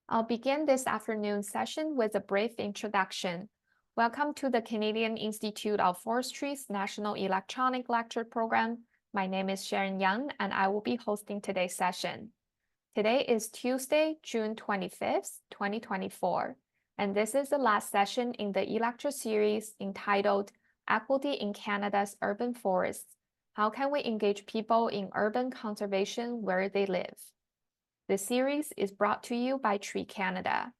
I'll begin this afternoon's session with a brief introduction. Welcome to the Canadian Institute of Forestry's National Electronic Lecture Program. My name is Sharon Young, and I will be hosting today's session. Today is Tuesday, June 25th, 2024, and this is the last session in the e-lecture series entitled Equity in Canada's Urban Forests. How can we engage people in urban conservation where they live? The series is brought to you by Tree Canada.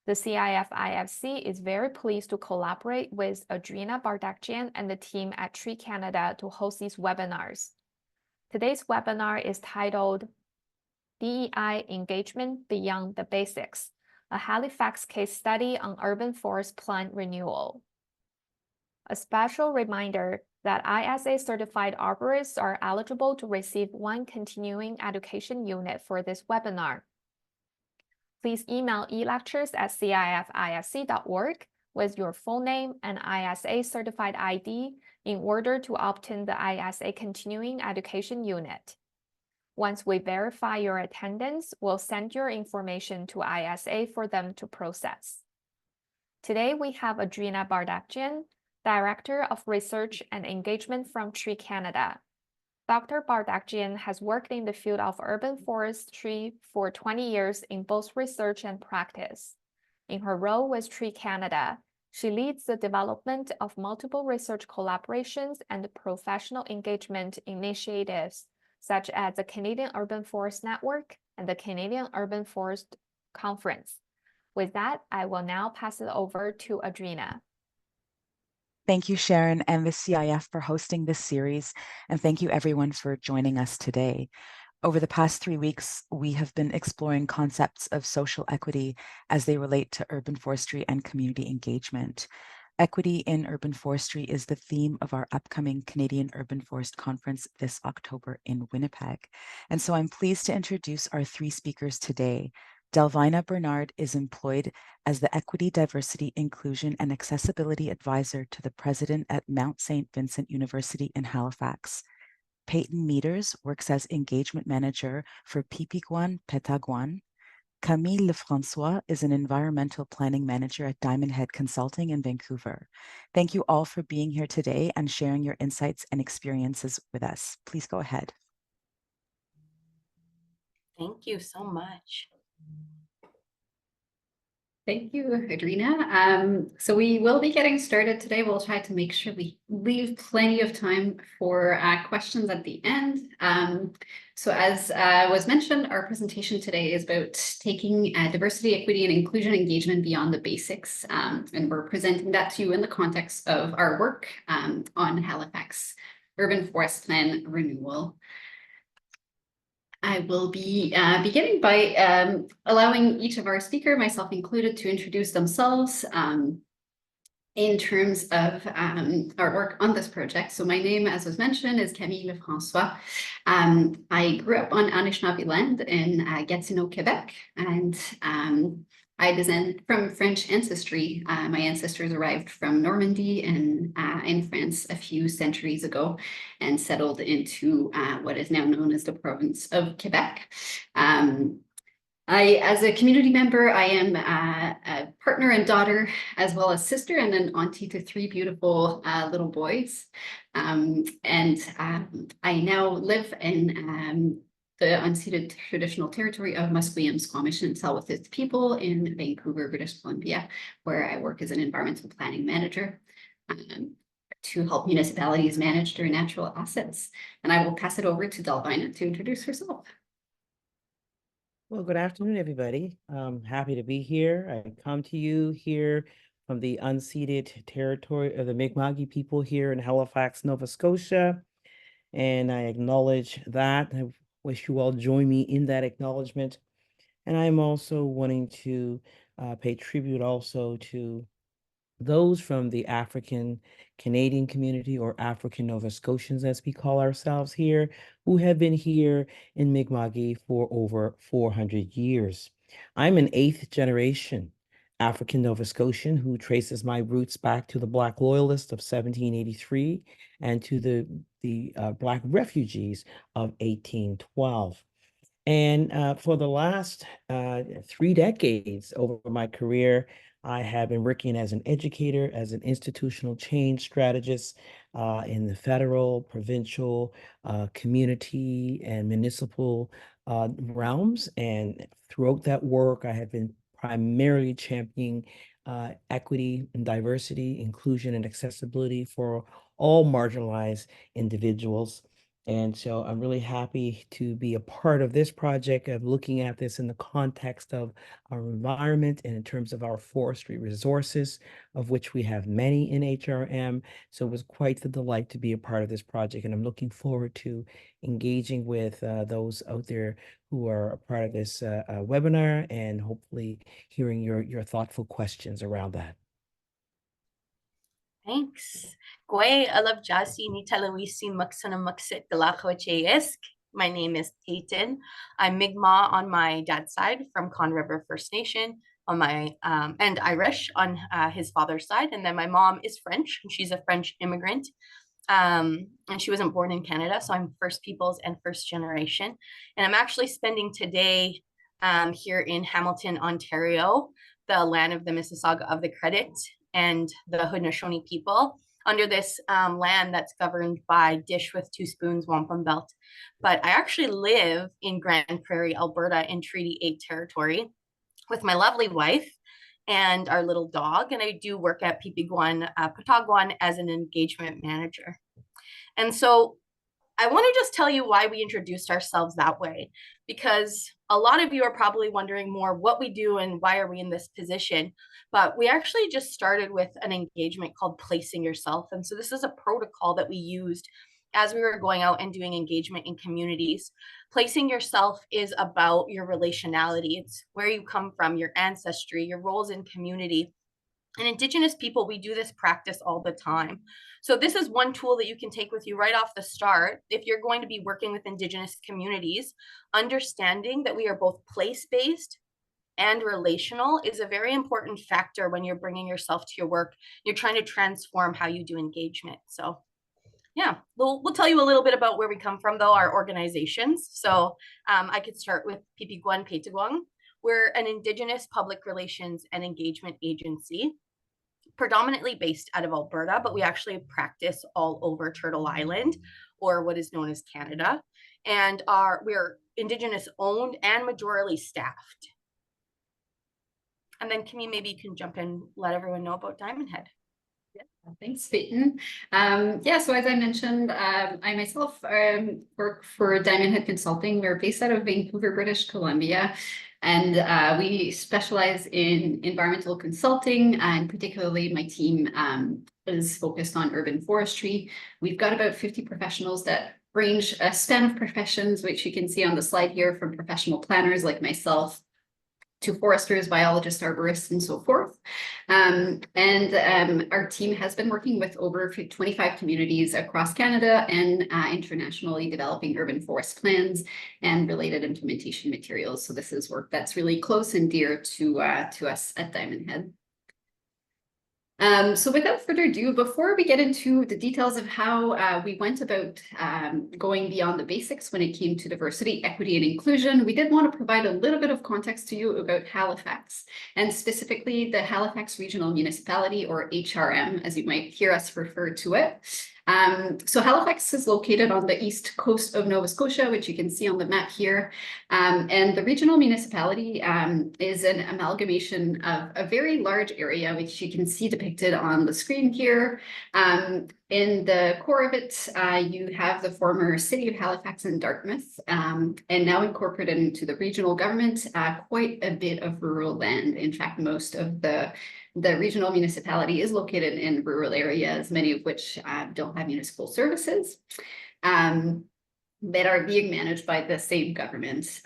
The CIF-IFC is very pleased to collaborate with Adrina Bardakjian and the team at Tree Canada to host these webinars. Today's webinar is titled DEI Engagement Beyond the Basics, a Halifax case study on urban forest plant renewal. A special reminder that ISA-certified arborists are eligible to receive one continuing education unit for this webinar. Please email electures@cififc.org with your full name and ISA-certified ID in order to obtain the ISA continuing education unit. Once we verify your attendance, we'll send your information to ISA for them to process. Today, we have Adrina Bardakjian, Director of Research and Engagement from Tree Canada. Dr. Bardakjian has worked in the field of urban forestry for 20 years in both research and practice. In her role with Tree Canada, she leads the development of multiple research collaborations and professional engagement initiatives, such as the Canadian Urban Forest Network and the Canadian Urban Forest Conference. With that, I will now pass it over to Adrina. Thank you, Sharon, and the CIF for hosting this series, and thank you everyone for joining us today. Over the past 3 weeks, we have been exploring concepts of social equity as they relate to urban forestry and community engagement. Equity in urban forestry is the theme of our upcoming Canadian Urban Forest Conference this October in Winnipeg. And so I'm pleased to introduce our 3 speakers today. Delvina Bernard is employed as the Equity, Diversity, Inclusion, and Accessibility Advisor to the President at Mount St. Vincent University in Halifax. Peyton Meters works as Engagement Manager for pipikwan, pêhtâkwan. Camille Lefrançois is an Environmental Planning Manager at Diamond Head Consulting in Vancouver. Thank you all for being here today and sharing your insights and experiences with us. Please go ahead. Thank you so much. Thank you, Adrina. So we will be getting started today. We'll try to make sure we leave plenty of time for questions at the end. So as was mentioned, our presentation today is about taking diversity, equity, and inclusion engagement beyond the basics. And we're presenting that to you in the context of our work on Halifax Urban Forest Plan Renewal. I will be beginning by allowing each of our speakers, myself included, to introduce themselves in terms of our work on this project. So my name, as was mentioned, is Camille Lefrançois. I grew up on Anishinaabe land in Gatineau, Quebec, and I descend from French ancestry. My ancestors arrived from Normandy and in France a few centuries ago and settled into what is now known as the province of Quebec. As a community member, I am a partner and daughter, as well as sister, and an auntie to 3 beautiful little boys. I now live in the unceded traditional territory of Musqueam, Squamish, and Tsleil-Waututh people in Vancouver, British Columbia, where I work as an environmental planning manager to help municipalities manage their natural assets. And I will pass it over to Delvina to introduce herself. Well, good afternoon, everybody. I'm happy to be here. I come to you here from the unceded territory of the Mi'kmaq people here in Halifax, Nova Scotia. And I acknowledge that. I wish you all join me in that acknowledgement. And I'm also wanting to pay tribute also to those from the African Canadian community, or African Nova Scotians, as we call ourselves here, who have been here in Mi'kmaq for over 400 years. I'm an 8th generation African Nova Scotian who traces my roots back to the Black Loyalists of 1783 and to the Black refugees of 1812. And for the last 3 decades over my career, I have been working as an educator, as an institutional change strategist in the federal, provincial, community, and municipal realms. And throughout that work, I have been primarily championing equity and diversity, inclusion, and accessibility for all marginalized individuals. And so I'm really happy to be a part of this project of looking at this in the context of our environment and in terms of our forestry resources, of which we have many in HRM. So it was quite the delight to be a part of this project. And I'm looking forward to engaging with those out there who are a part of this webinar and hopefully hearing your thoughtful questions around that. Thanks. Gwe alab jasi ni talawisi maksana maksit galakwacheyesk. My name is Peyton. I'm Mi'kmaq on my dad's side from Con River First Nation on my and Irish on his father's side. And then my mom is French, and she's a French immigrant. And she wasn't born in Canada, so I'm First Peoples and first generation. And I'm actually spending today here in Hamilton, Ontario, the land of the Mississauga of the Credit and the Haudenosaunee people under this land that's governed by Dish with Two Spoons Wampum Belt. But I actually live in Grande Prairie, Alberta in Treaty 8 territory with my lovely wife and our little dog. And I do work at pipikwan, pêhtâkwan as an engagement manager. And so I want to just tell you why we introduced ourselves that way, because a lot of you are probably wondering more what we do and why are we in this position. But we actually just started with an engagement called Placing Yourself. And so this is a protocol that we used as we were going out and doing engagement in communities. Placing yourself is about your relationality. It's where you come from, your ancestry, your roles in community. And Indigenous people, we do this practice all the time. So this is one tool that you can take with you right off the start. If you're going to be working with Indigenous communities, understanding that we are both place-based and relational is a very important factor when you're bringing yourself to your work. You're trying to transform how you do engagement. So yeah, we'll tell you a little bit about where we come from, though, our organizations. So I could start with pipikwan pêhtâkwan. We're an Indigenous public relations and engagement agency, predominantly based out of Alberta, but we actually practice all over Turtle Island, or what is known as Canada. And we're Indigenous owned and majorly staffed. And then Camille, maybe you can jump in, let everyone know about Diamond Head. Thanks, Peyton. So as I mentioned, I myself work for Diamond Head Consulting. We're based out of Vancouver, British Columbia, and we specialize in environmental consulting, and particularly my team is focused on urban forestry. We've got about 50 professionals that range a span of professions, which you can see on the slide here, from professional planners like myself to foresters, biologists, arborists, and so forth. Our team has been working with over 25 communities across Canada and internationally, developing urban forest plans and related implementation materials. So this is work that's really close and dear to us at Diamond Head. So without further ado, before we get into the details of how we went about going beyond the basics when it came to diversity, equity, and inclusion, we did want to provide a little bit of context to you about Halifax, and specifically the Halifax Regional Municipality, or HRM, as you might hear us refer to it. So Halifax is located on the east coast of Nova Scotia, which you can see on the map here. And the regional municipality is an amalgamation of a very large area, which you can see depicted on the screen here. In the core of it, you have the former city of Halifax and Dartmouth, and now incorporated into the regional government, quite a bit of rural land. In fact, most of the regional municipality is located in rural areas, many of which don't have municipal services, that are being managed by the same government.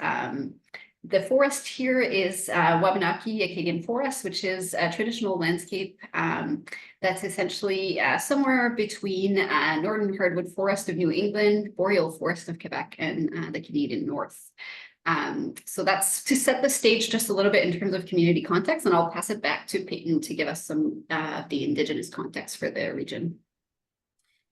The forest here is Wabanaki Acadian forest, which is a traditional landscape that's essentially somewhere between northern hardwood forest of New England, boreal forest of Quebec, and the Canadian North. So that's to set the stage just a little bit in terms of community context, and I'll pass it back to Peyton to give us some the Indigenous context for the region.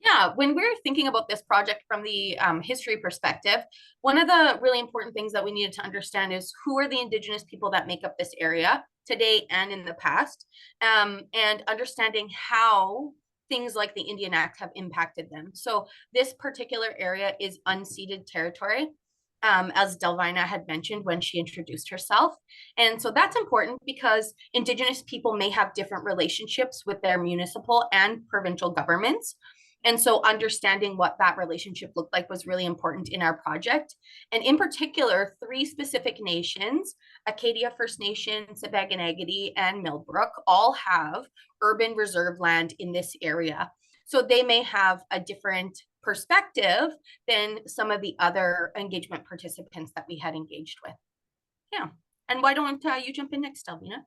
Yeah, when we're thinking about this project from the history perspective, one of the really important things that we needed to understand is who are the Indigenous people that make up this area today and in the past, and understanding how things like the Indian Act have impacted them. So this particular area is unceded territory, as Delvina had mentioned when she introduced herself. And so that's important because Indigenous people may have different relationships with their municipal and provincial governments. And so understanding what that relationship looked like was really important in our project. And in particular, 3 specific nations, Acadia First Nation, Sipekne'katik, and Millbrook, all have urban reserve land in this area. So they may have a different perspective than some of the other engagement participants that we had engaged with. Yeah. And why don't you jump in next, Delvina?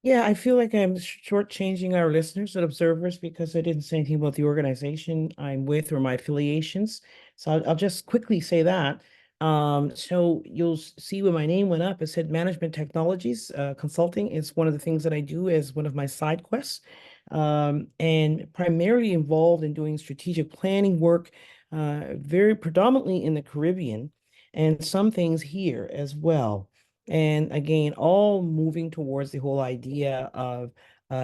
Yeah, I feel like I'm shortchanging our listeners and observers because I didn't say anything about the organization I'm with or my affiliations. So I'll just quickly say that. So you'll see when my name went up, it said Management Technologies Consulting is one of the things that I do as one of my side quests, and primarily involved in doing strategic planning work, very predominantly in the Caribbean, and some things here as well. And again, all moving towards the whole idea of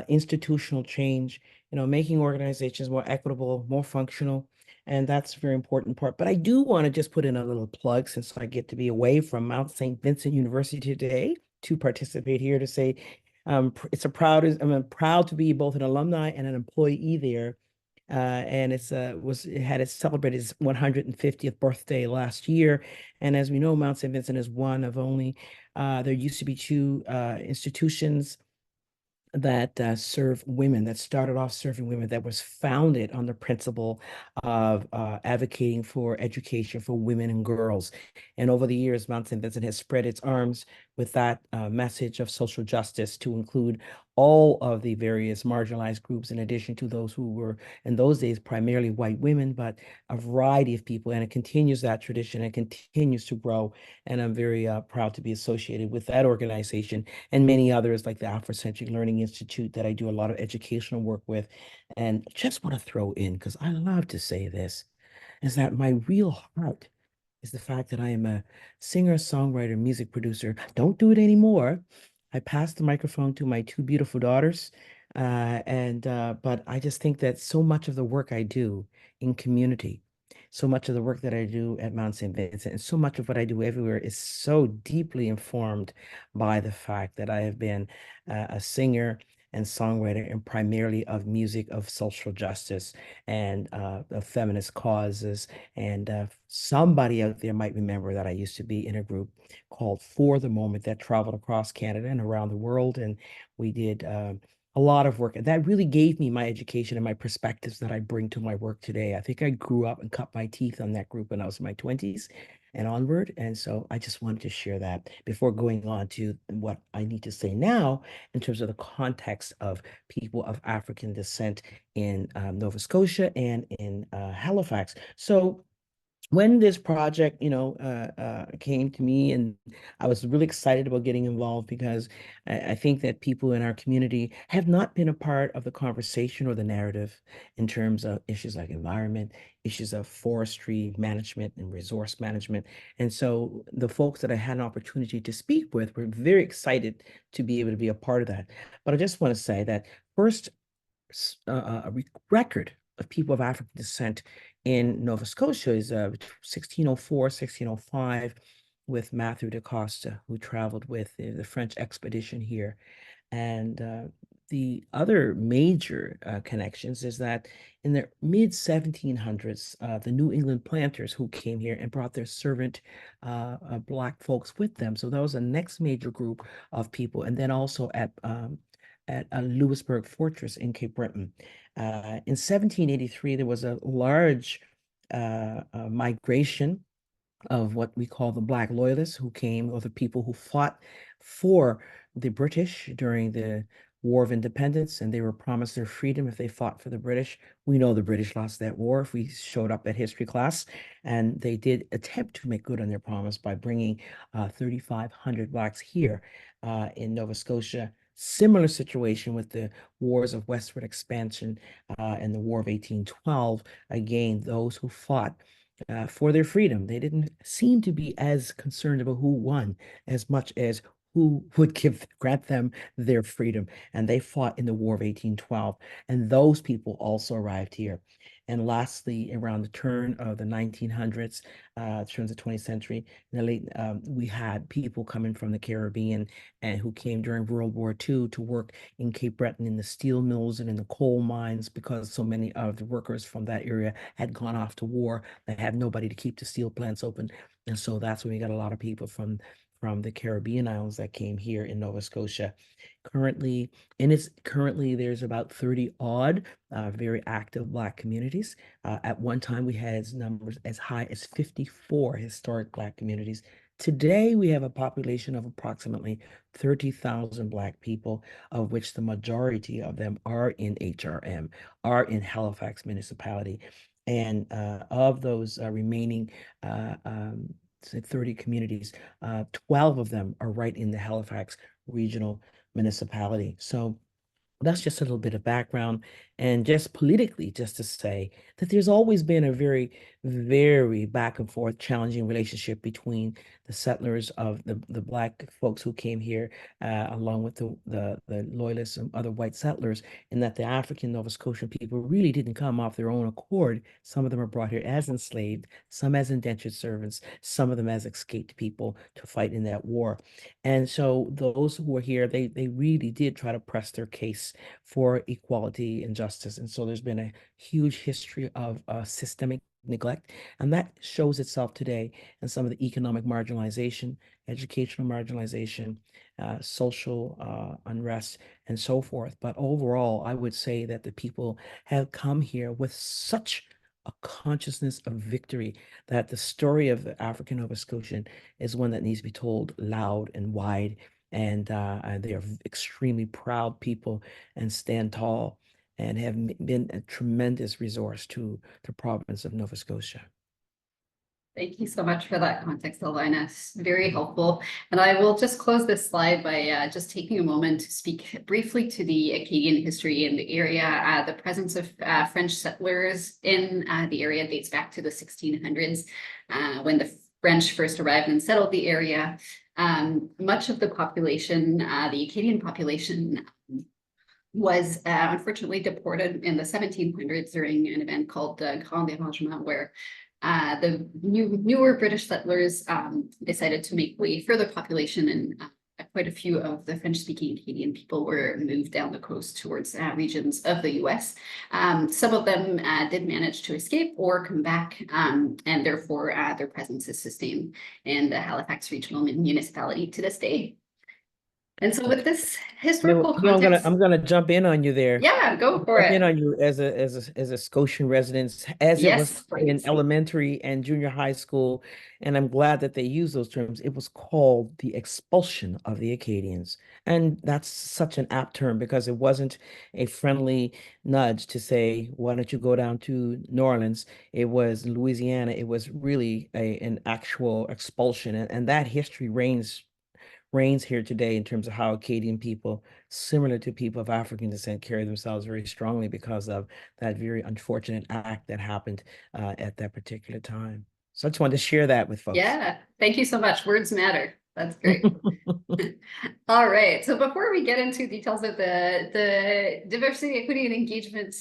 institutional change, making organizations more equitable, more functional. And that's a very important part. But I do want to just put in a little plug since I get to be away from Mount St. Vincent University today to participate here to say I'm proud to be both an alumni and an employee there. And it celebrated its 150th birthday last year. And as we know, Mount St. Vincent is one of only, there used to be 2 institutions that serve women, that started off serving women, that was founded on the principle of advocating for education for women and girls. And over the years, Mount St. Vincent has spread its arms with that message of social justice to include all of the various marginalized groups, in addition to those who were, in those days, primarily white women, but a variety of people. And it continues that tradition and continues to grow. And I'm very proud to be associated with that organization and many others like the Afrocentric Learning Institute that I do a lot of educational work with. And just want to throw in, because I love to say this, is that my real heart is the fact that I am a singer, songwriter, music producer. Don't do it anymore. I passed the microphone to my 2 beautiful daughters. But I just think that so much of the work I do in community, so much of the work that I do at Mount St. Vincent, and so much of what I do everywhere is so deeply informed by the fact that I have been a singer and songwriter, and primarily of music of social justice and of feminist causes. And somebody out there might remember that I used to be in a group called For the Moment that traveled across Canada and around the world. And we did a lot of work. And that really gave me my education and my perspectives that I bring to my work today. I think I grew up and cut my teeth on that group when I was in my 20s and onward. And so I just wanted to share that before going on to what I need to say now in terms of the context of people of African descent in Nova Scotia and in Halifax. So when this project, came to me, and I was really excited about getting involved because I think that people in our community have not been a part of the conversation or the narrative in terms of issues like environment, issues of forestry management and resource management. And so the folks that I had an opportunity to speak with were very excited to be able to be a part of that. But I just want to say that first, a record of people of African descent in Nova Scotia is 1604, 1605, with Matthew de Costa, who traveled with the French expedition here. And the other major connections is that in the mid 1700s, the New England planters who came here and brought their servant Black folks with them. So that was the next major group of people. And then also at Louisburg Fortress in Cape Breton. In 1783, there was a large migration of what we call the Black Loyalists, who came, or the people who fought for the British during the War of Independence, and they were promised their freedom if they fought for the British. We know the British lost that war if we showed up at history class, and they did attempt to make good on their promise by bringing 3,500 Blacks here in Nova Scotia Similar situation with the wars of westward expansion and the War of 1812. Again, those who fought for their freedom, they didn't seem to be as concerned about who won as much as who would grant them their freedom. And they fought in the War of 1812. And those people also arrived here. And lastly, around the turn of the 1900s, turn of the 20th century, in the late, we had people coming from the Caribbean and who came during World War II to work in Cape Breton in the steel mills and in the coal mines, because so many of the workers from that area had gone off to war. They had nobody to keep the steel plants open. And so that's when we got a lot of people from the Caribbean islands that came here in Nova Scotia. Currently, there's about 30 odd very active Black communities. At one time, we had numbers as high as 54 historic Black communities. Today, we have a population of approximately 30,000 Black people, of which the majority of them are in HRM, are in Halifax municipality. And of those remaining 30 communities, 12 of them are right in the Halifax regional municipality. So that's just a little bit of background, and just politically, just to say that there's always been a very, very back and forth challenging relationship between the settlers of the Black folks who came here, along with the loyalists and other white settlers, in that the African Nova Scotian people really didn't come off their own accord. Some of them are brought here as enslaved, some as indentured servants, some of them as escaped people to fight in that war. And so those who were here, they really did try to press their case for equality and justice. And so there's been a huge history of systemic neglect, and that shows itself today in some of the economic marginalization, educational marginalization, social unrest, and so forth. But overall, I would say that the people have come here with such a consciousness of victory that the story of the African Nova Scotian is one that needs to be told loud and wide. And they are extremely proud people and stand tall and have been a tremendous resource to the province of Nova Scotia. Thank you so much for that context, Elvina. It's very helpful. And I will just close this slide by just taking a moment to speak briefly to the Acadian history in the area. The presence of French settlers in the area dates back to the 1600s, when the French first arrived and settled the area. Much of the population, the Acadian population, was unfortunately deported in the 1700s during an event called the Grand Dérangement, where the newer British settlers decided to make way for the population, and quite a few of the French-speaking Acadian people were moved down the coast towards regions of the US. Some of them did manage to escape or come back, and therefore their presence is sustained in the Halifax regional municipality to this day. And so with this historical context, I'm gonna jump in on you there. Yeah, go for Jump it. in on you as a Scotian resident, as it was in elementary and junior high school, and I'm glad that they use those terms. It was called the expulsion of the Acadians, and that's such an apt term because it wasn't a friendly nudge to say, "Why don't you go down to New Orleans?" It was Louisiana. It was really an actual expulsion, and that history reigns here today in terms of how Acadian people, similar to people of African descent, carry themselves very strongly because of that very unfortunate act that happened at that particular time. So I just wanted to share that with folks. Yeah, thank you so much. Words matter. That's great. All right. So before we get into details of the diversity, equity, and engagement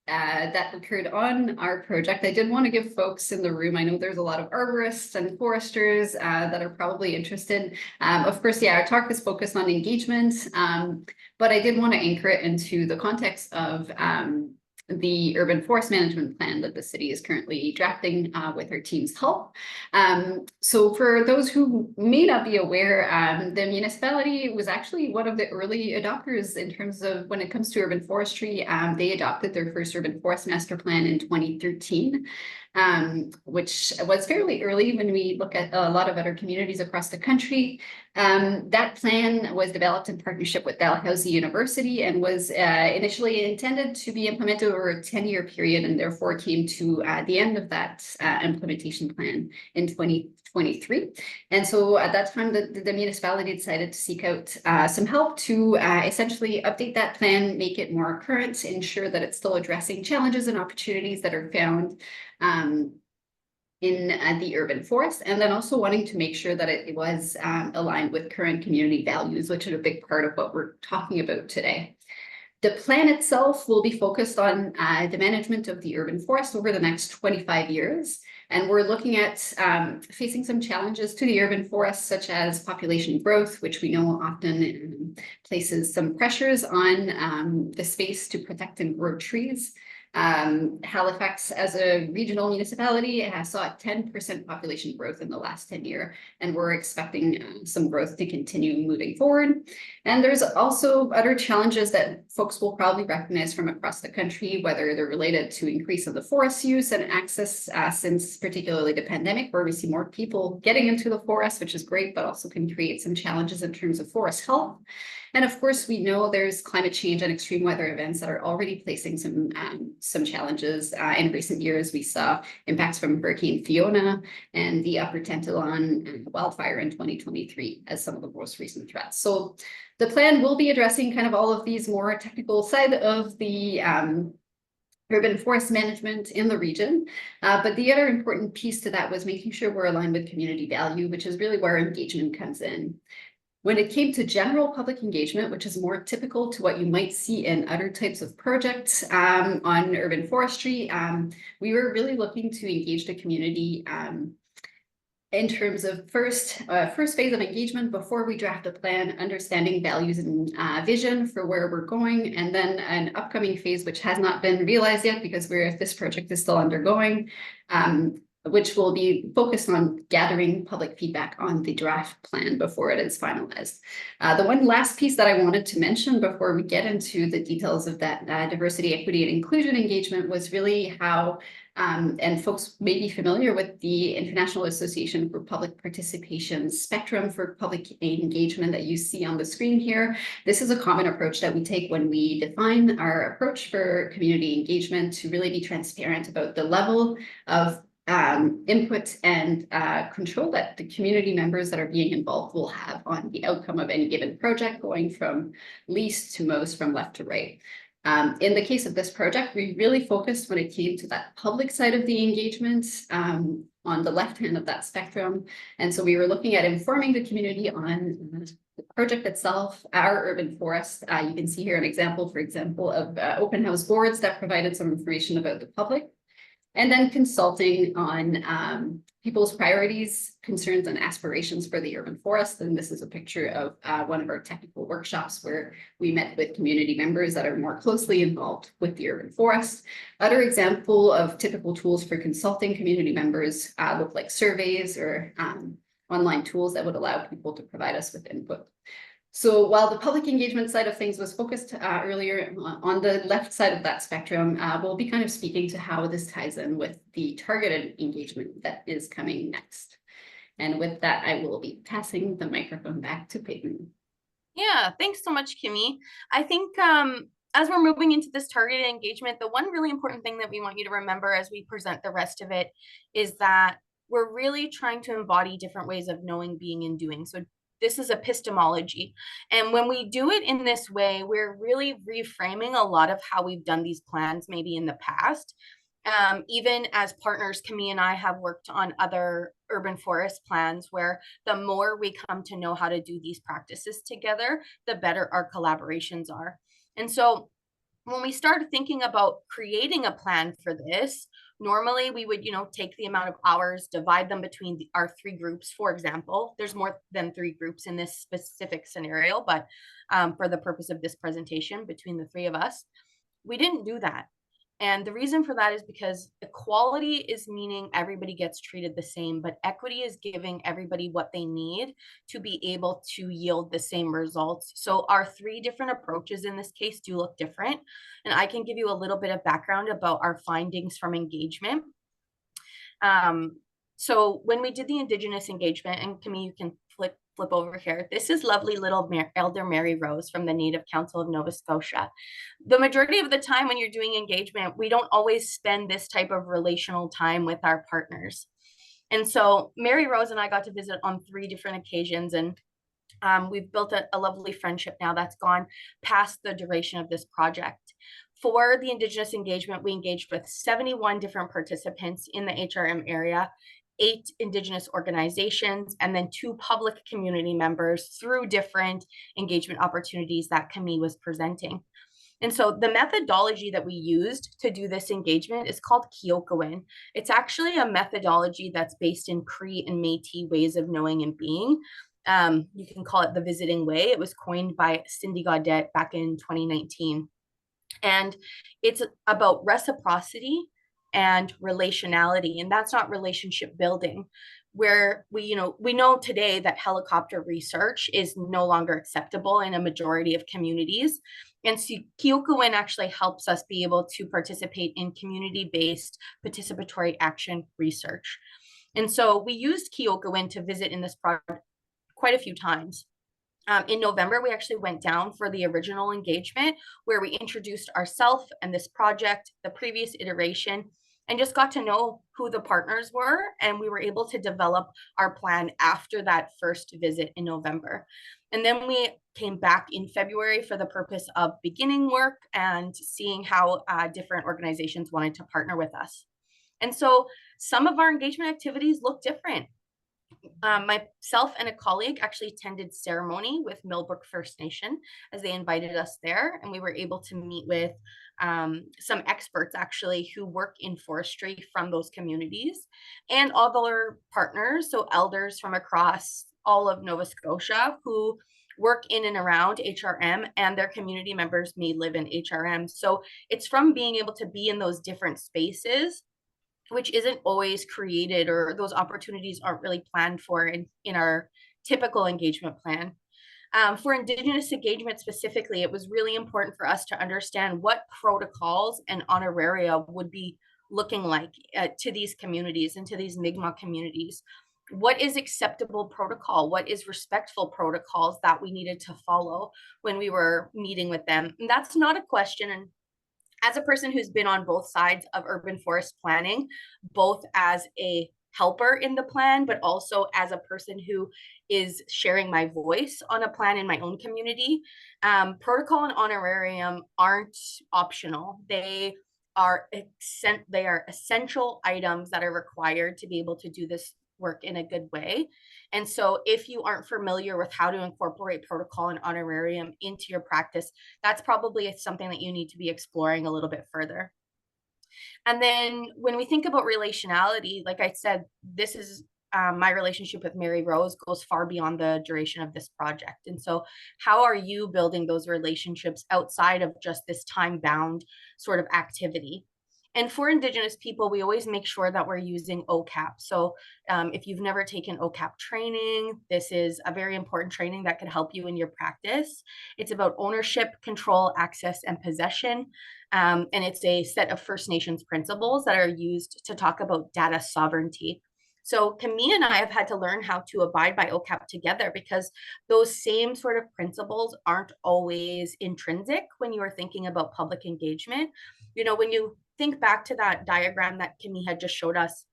that occurred on our project, I did want to give folks in the room, I know there's a lot of arborists and foresters that are probably interested. Of course, yeah, our talk is focused on engagement, but I did want to anchor it into the context of the urban forest management plan that the city is currently drafting with our team's help. So for those who may not be aware, the municipality was actually one of the early adopters in terms of when it comes to urban forestry. They adopted their first urban forest master plan in 2013. Which was fairly early when we look at a lot of other communities across the country. That plan was developed in partnership with Dalhousie University and was initially intended to be implemented over a 10-year period, and therefore came to the end of that implementation plan in 2023. And so at that time, the municipality decided to seek out some help to essentially update that plan, make it more current, ensure that it's still addressing challenges and opportunities that are found in the urban forest, and then also wanting to make sure that it was aligned with current community values, which are a big part of what we're talking about today. The plan itself will be focused on the management of the urban forest over the next 25 years. And we're looking at facing some challenges to the urban forest, such as population growth, which we know often places some pressures on the space to protect and grow trees. Halifax, as a regional municipality, saw a 10% population growth in the last 10 years, and we're expecting some growth to continue moving forward. And there's also other challenges that folks will probably recognize from across the country, whether they're related to increase of the forest use and access since particularly the pandemic, where we see more people getting into the forest, which is great, but also can create some challenges in terms of forest health. And of course, we know there's climate change and extreme weather events that are already placing some challenges. In recent years, we saw impacts from Hurricane Fiona and the Upper Tentilon wildfire in 2023 as some of the most recent threats. So the plan will be addressing kind of all of these more technical side of the urban forest management in the region. But the other important piece to that was making sure we're aligned with community value, which is really where engagement comes in. When it came to general public engagement, which is more typical to what you might see in other types of projects on urban forestry, we were really looking to engage the community in terms of first phase of engagement before we draft a plan, understanding values and vision for where we're going, and then an upcoming phase which has not been realized yet because this project is still undergoing, which will be focused on gathering public feedback on the draft plan before it is finalized. The one last piece that I wanted to mention before we get into the details of that diversity, equity, and inclusion engagement was really how, and folks may be familiar with the International Association for Public Participation spectrum for public engagement that you see on the screen here. This is a common approach that we take when we define our approach for community engagement, to really be transparent about the level of input and control that the community members that are being involved will have on the outcome of any given project, going from least to most, from left to right. In the case of this project, we really focused when it came to that public side of the engagement on the left hand of that spectrum. And so we were looking at informing the community on the project itself, our urban forest. You can see here an example, for example, of open house boards that provided some information about the public. And then consulting on people's priorities, concerns, and aspirations for the urban forest. And this is a picture of one of our technical workshops where we met with community members that are more closely involved with the urban forest. Other example of typical tools for consulting community members look like surveys or online tools that would allow people to provide us with input. So while the public engagement side of things was focused earlier on the left side of that spectrum, we'll be kind of speaking to how this ties in with the targeted engagement that is coming next. And with that, I will be passing the microphone back to Peyton. Yeah, thanks so much, Camille. I think as we're moving into this targeted engagement, the one really important thing that we want you to remember as we present the rest of it is that we're really trying to embody different ways of knowing, being, and doing. So this is epistemology. And when we do it in this way, we're really reframing a lot of how we've done these plans maybe in the past. Even as partners, Camille and I have worked on other urban forest plans where the more we come to know how to do these practices together, the better our collaborations are. And so when we start thinking about creating a plan for this, normally we would, take the amount of hours, divide them between our three groups. For example, there's more than three groups in this specific scenario, but for the purpose of this presentation, between the three of us, we didn't do that. And the reason for that is because equality is meaning everybody gets treated the same, but equity is giving everybody what they need to be able to yield the same results. So our three different approaches in this case do look different. And I can give you a little bit of background about our findings from engagement. So when we did the Indigenous engagement, and Camille, you can flick flip over here. This is lovely little Elder Mary Rose from the Native Council of Nova Scotia. The majority of the time when you're doing engagement, we don't always spend this type of relational time with our partners. And so Mary Rose and I got to visit on 3 different occasions, and we've built a lovely friendship now that's gone past the duration of this project. For the Indigenous engagement, we engaged with 71 different participants in the HRM area, 8 Indigenous organizations, and then 2 public community members through different engagement opportunities that Camille was presenting. And so the methodology that we used to do this engagement is called pêhtâkwan. It's actually a methodology that's based in Cree and Métis ways of knowing and being. You can call it the visiting way. It was coined by Cindy Gaudette back in 2019. And it's about reciprocity and relationality, and that's not relationship building, where we know today that helicopter research is no longer acceptable in a majority of communities. And so pêhtâkwan actually helps us be able to participate in community-based participatory action research. And so we used pêhtâkwan to visit in this project quite a few times. In November, we actually went down for the original engagement where we introduced ourselves and this project, the previous iteration, and just got to know who the partners were. And we were able to develop our plan after that first visit in November. And then we came back in February for the purpose of beginning work and seeing how different organizations wanted to partner with us. And so some of our engagement activities look different. Myself and a colleague actually attended ceremony with Millbrook First Nation as they invited us there, and we were able to meet with some experts actually who work in forestry from those communities and other partners, so elders from across all of Nova Scotia who work in and around HRM, and their community members may live in HRM. So it's from being able to be in those different spaces, which isn't always created, or those opportunities aren't really planned for in our typical engagement plan. For Indigenous engagement specifically, it was really important for us to understand what protocols and honoraria would be looking like to these communities and to these Mi'kmaq communities. What is acceptable protocol? What is respectful protocols that we needed to follow when we were meeting with them? And that's not a question. And as a person who's been on both sides of urban forest planning, both as a helper in the plan, but also as a person who is sharing my voice on a plan in my own community, protocol and honorarium aren't optional. They are essential items that are required to be able to do this work in a good way. And so if you aren't familiar with how to incorporate protocol and honorarium into your practice, that's probably something that you need to be exploring a little bit further. And then when we think about relationality, like I said, this is my relationship with Mary Rose goes far beyond the duration of this project. And so how are you building those relationships outside of just this time-bound sort of activity? And for Indigenous people, we always make sure that we're using OCAP. So if you've never taken OCAP training, this is a very important training that can help you in your practice. It's about ownership, control, access, and possession. And it's a set of First Nations principles that are used to talk about data sovereignty. So Camille and I have had to learn how to abide by OCAP together, because those same sort of principles aren't always intrinsic when you are thinking about public engagement. You know, when you think back to that diagram that Camille had just showed us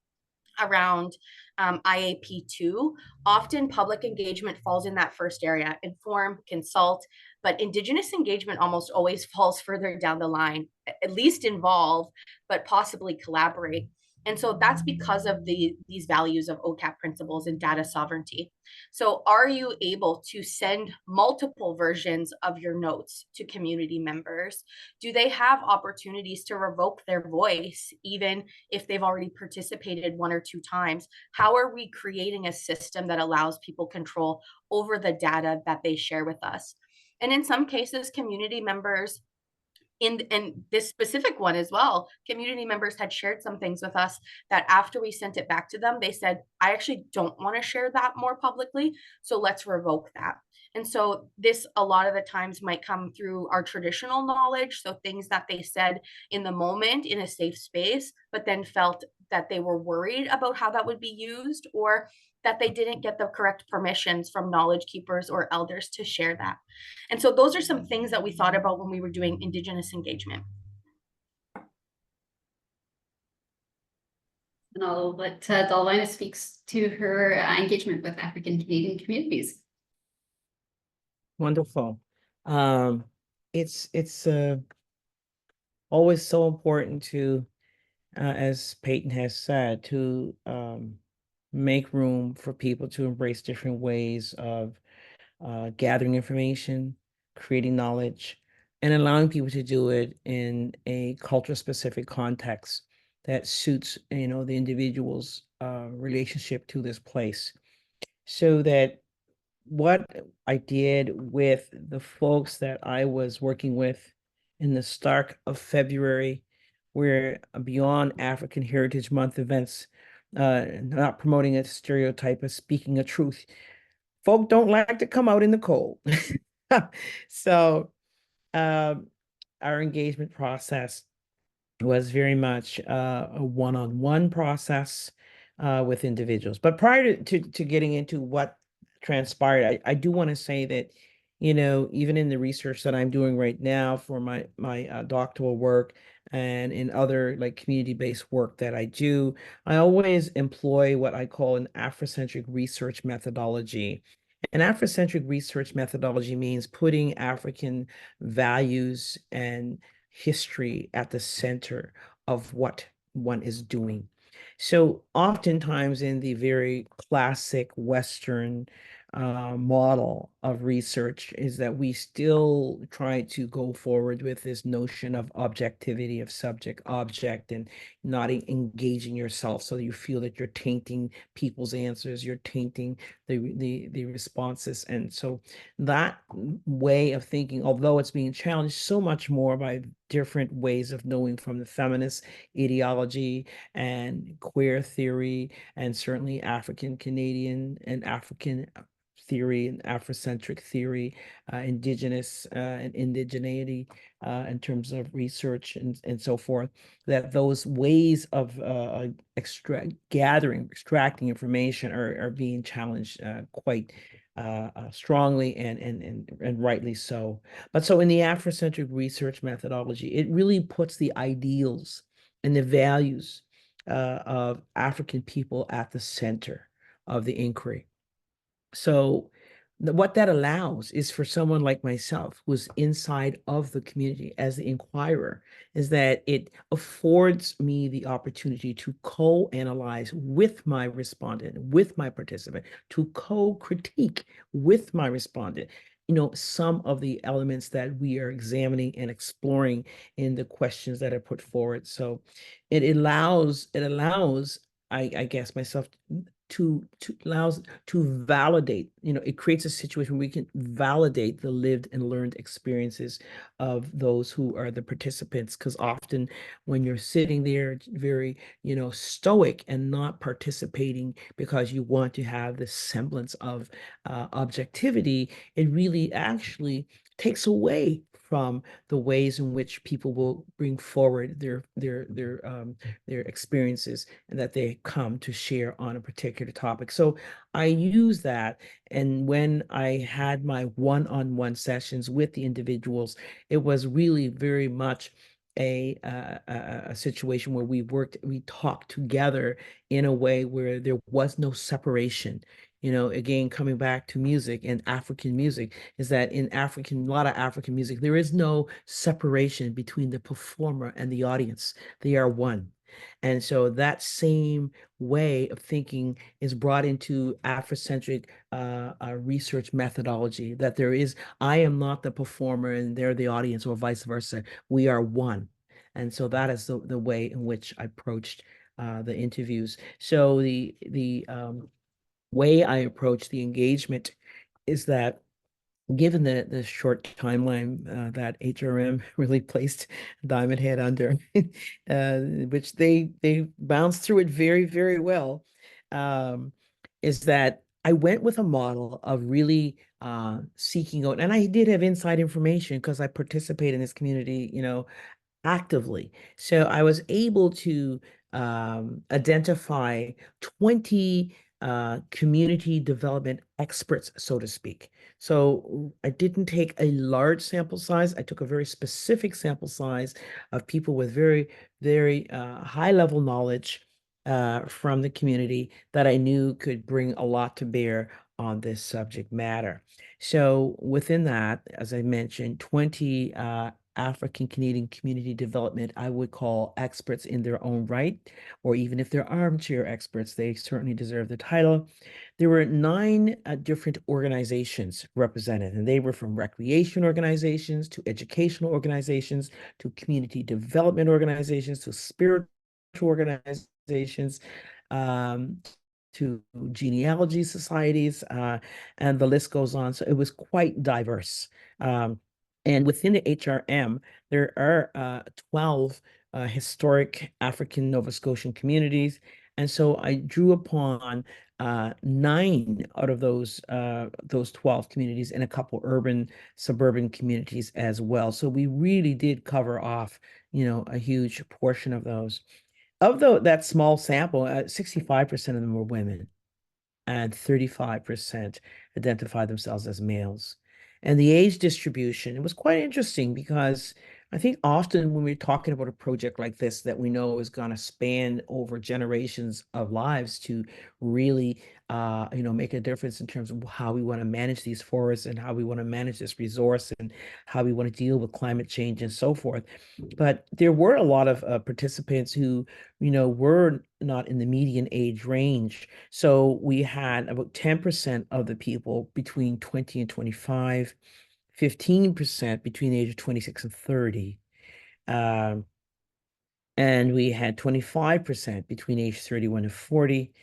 around IAP2, often public engagement falls in that first area: inform, consult, but Indigenous engagement almost always falls further down the line, at least involve, but possibly collaborate. And so that's because of these values of OCAP principles and data sovereignty. So are you able to send multiple versions of your notes to community members? Do they have opportunities to revoke their voice, even if they've already participated 1 or 2 times? How are we creating a system that allows people control over the data that they share with us? And in some cases, community members, in this specific one as well, community members had shared some things with us that after we sent it back to them, they said, I actually don't want to share that more publicly, so let's revoke that. And so this a lot of the times might come through our traditional knowledge, so things that they said in the moment in a safe space, but then felt that they were worried about how that would be used, or that they didn't get the correct permissions from knowledge keepers or elders to share that. And so those are some things that we thought about when we were doing Indigenous engagement. And I'll let Dalvina speaks to her engagement with African Canadian communities. Wonderful. It's always so important to, as Peyton has said, to make room for people to embrace different ways of gathering information, creating knowledge, and allowing people to do it in a culture-specific context that suits, the individual's relationship to this place. So that what I did with the folks that I was working with in the start of February, where beyond African Heritage Month events, not promoting a stereotype, but speaking a truth. Folk don't like to come out in the cold. So our engagement process was very much a one-on-one process with individuals. But prior to getting into what transpired, I do want to say that, even in the research that I'm doing right now for my doctoral work and in other like community-based work that I do, I always employ what I call an Afrocentric research methodology. An Afrocentric research methodology means putting African values and history at the center of what one is doing. So oftentimes in the very classic Western model of research is that we still try to go forward with this notion of objectivity of subject object and not engaging yourself, so you feel that you're tainting people's answers, you're tainting the responses. And so that way of thinking, although it's being challenged so much more by different ways of knowing from the feminist ideology and queer theory, and certainly African Canadian and African theory and Afrocentric theory, indigenous and indigeneity in terms of research and so forth, that those ways of extracting information are being challenged quite strongly and rightly so. But so in the Afrocentric research methodology, it really puts the ideals and the values of African people at the center of the inquiry. So what that allows is for someone like myself, who's inside of the community as the inquirer, is that it affords me the opportunity to co-analyze with my respondent, with my participant, to co-critique with my respondent, some of the elements that we are examining and exploring in the questions that are put forward. So it allows, I guess, myself to validate, it creates a situation where we can validate the lived and learned experiences of those who are the participants. Because often when you're sitting there very, stoic and not participating because you want to have this semblance of objectivity, it really actually takes away from the ways in which people will bring forward their experiences and that they come to share on a particular topic. So I use that, and when I had my one-on-one sessions with the individuals, it was really very much a situation where we talked together in a way where there was no separation. Again, coming back to music and African music, is that in a lot of African music, there is no separation between the performer and the audience. They are one. And so that same way of thinking is brought into Afrocentric research methodology, that I am not the performer and they're the audience, or vice versa. We are one. And so that is the way in which I approached the interviews. So the way I approach the engagement is that, given the short timeline that HRM really placed Diamond Head under, which they bounced through it very, very well, is that I went with a model of really seeking out, and I did have inside information because I participate in this community, actively. So I was able to identify 20 community development experts, so to speak. So I didn't take a large sample size. I took a very specific sample size of people with very, very high level knowledge from the community that I knew could bring a lot to bear on this subject matter. So within that, as I mentioned, 20 African Canadian community development, I would call experts in their own right, or even if they're armchair experts, they certainly deserve the title. There were 9 different organizations represented, and they were from recreation organizations to educational organizations to community development organizations to spiritual organizations, to genealogy societies, and the list goes on. So it was quite diverse. And within the HRM, there are 12 historic African Nova Scotian communities. And so I drew upon 9 out of those 12 communities and a couple urban, suburban communities as well. So we really did cover off, a huge portion of those. Of that small sample, 65% of them were women, and 35% identified themselves as males. And the age distribution, it was quite interesting because I think often when we're talking about a project like this that we know is going to span over generations of lives to really, make a difference in terms of how we want to manage these forests and how we want to manage this resource and how we want to deal with climate change and so forth. But there were a lot of participants who, were not in the median age range. So we had about 10% of the people between 20 and 25, 15% between the age of 26 and 30. And we had 25% between age 31 and 40.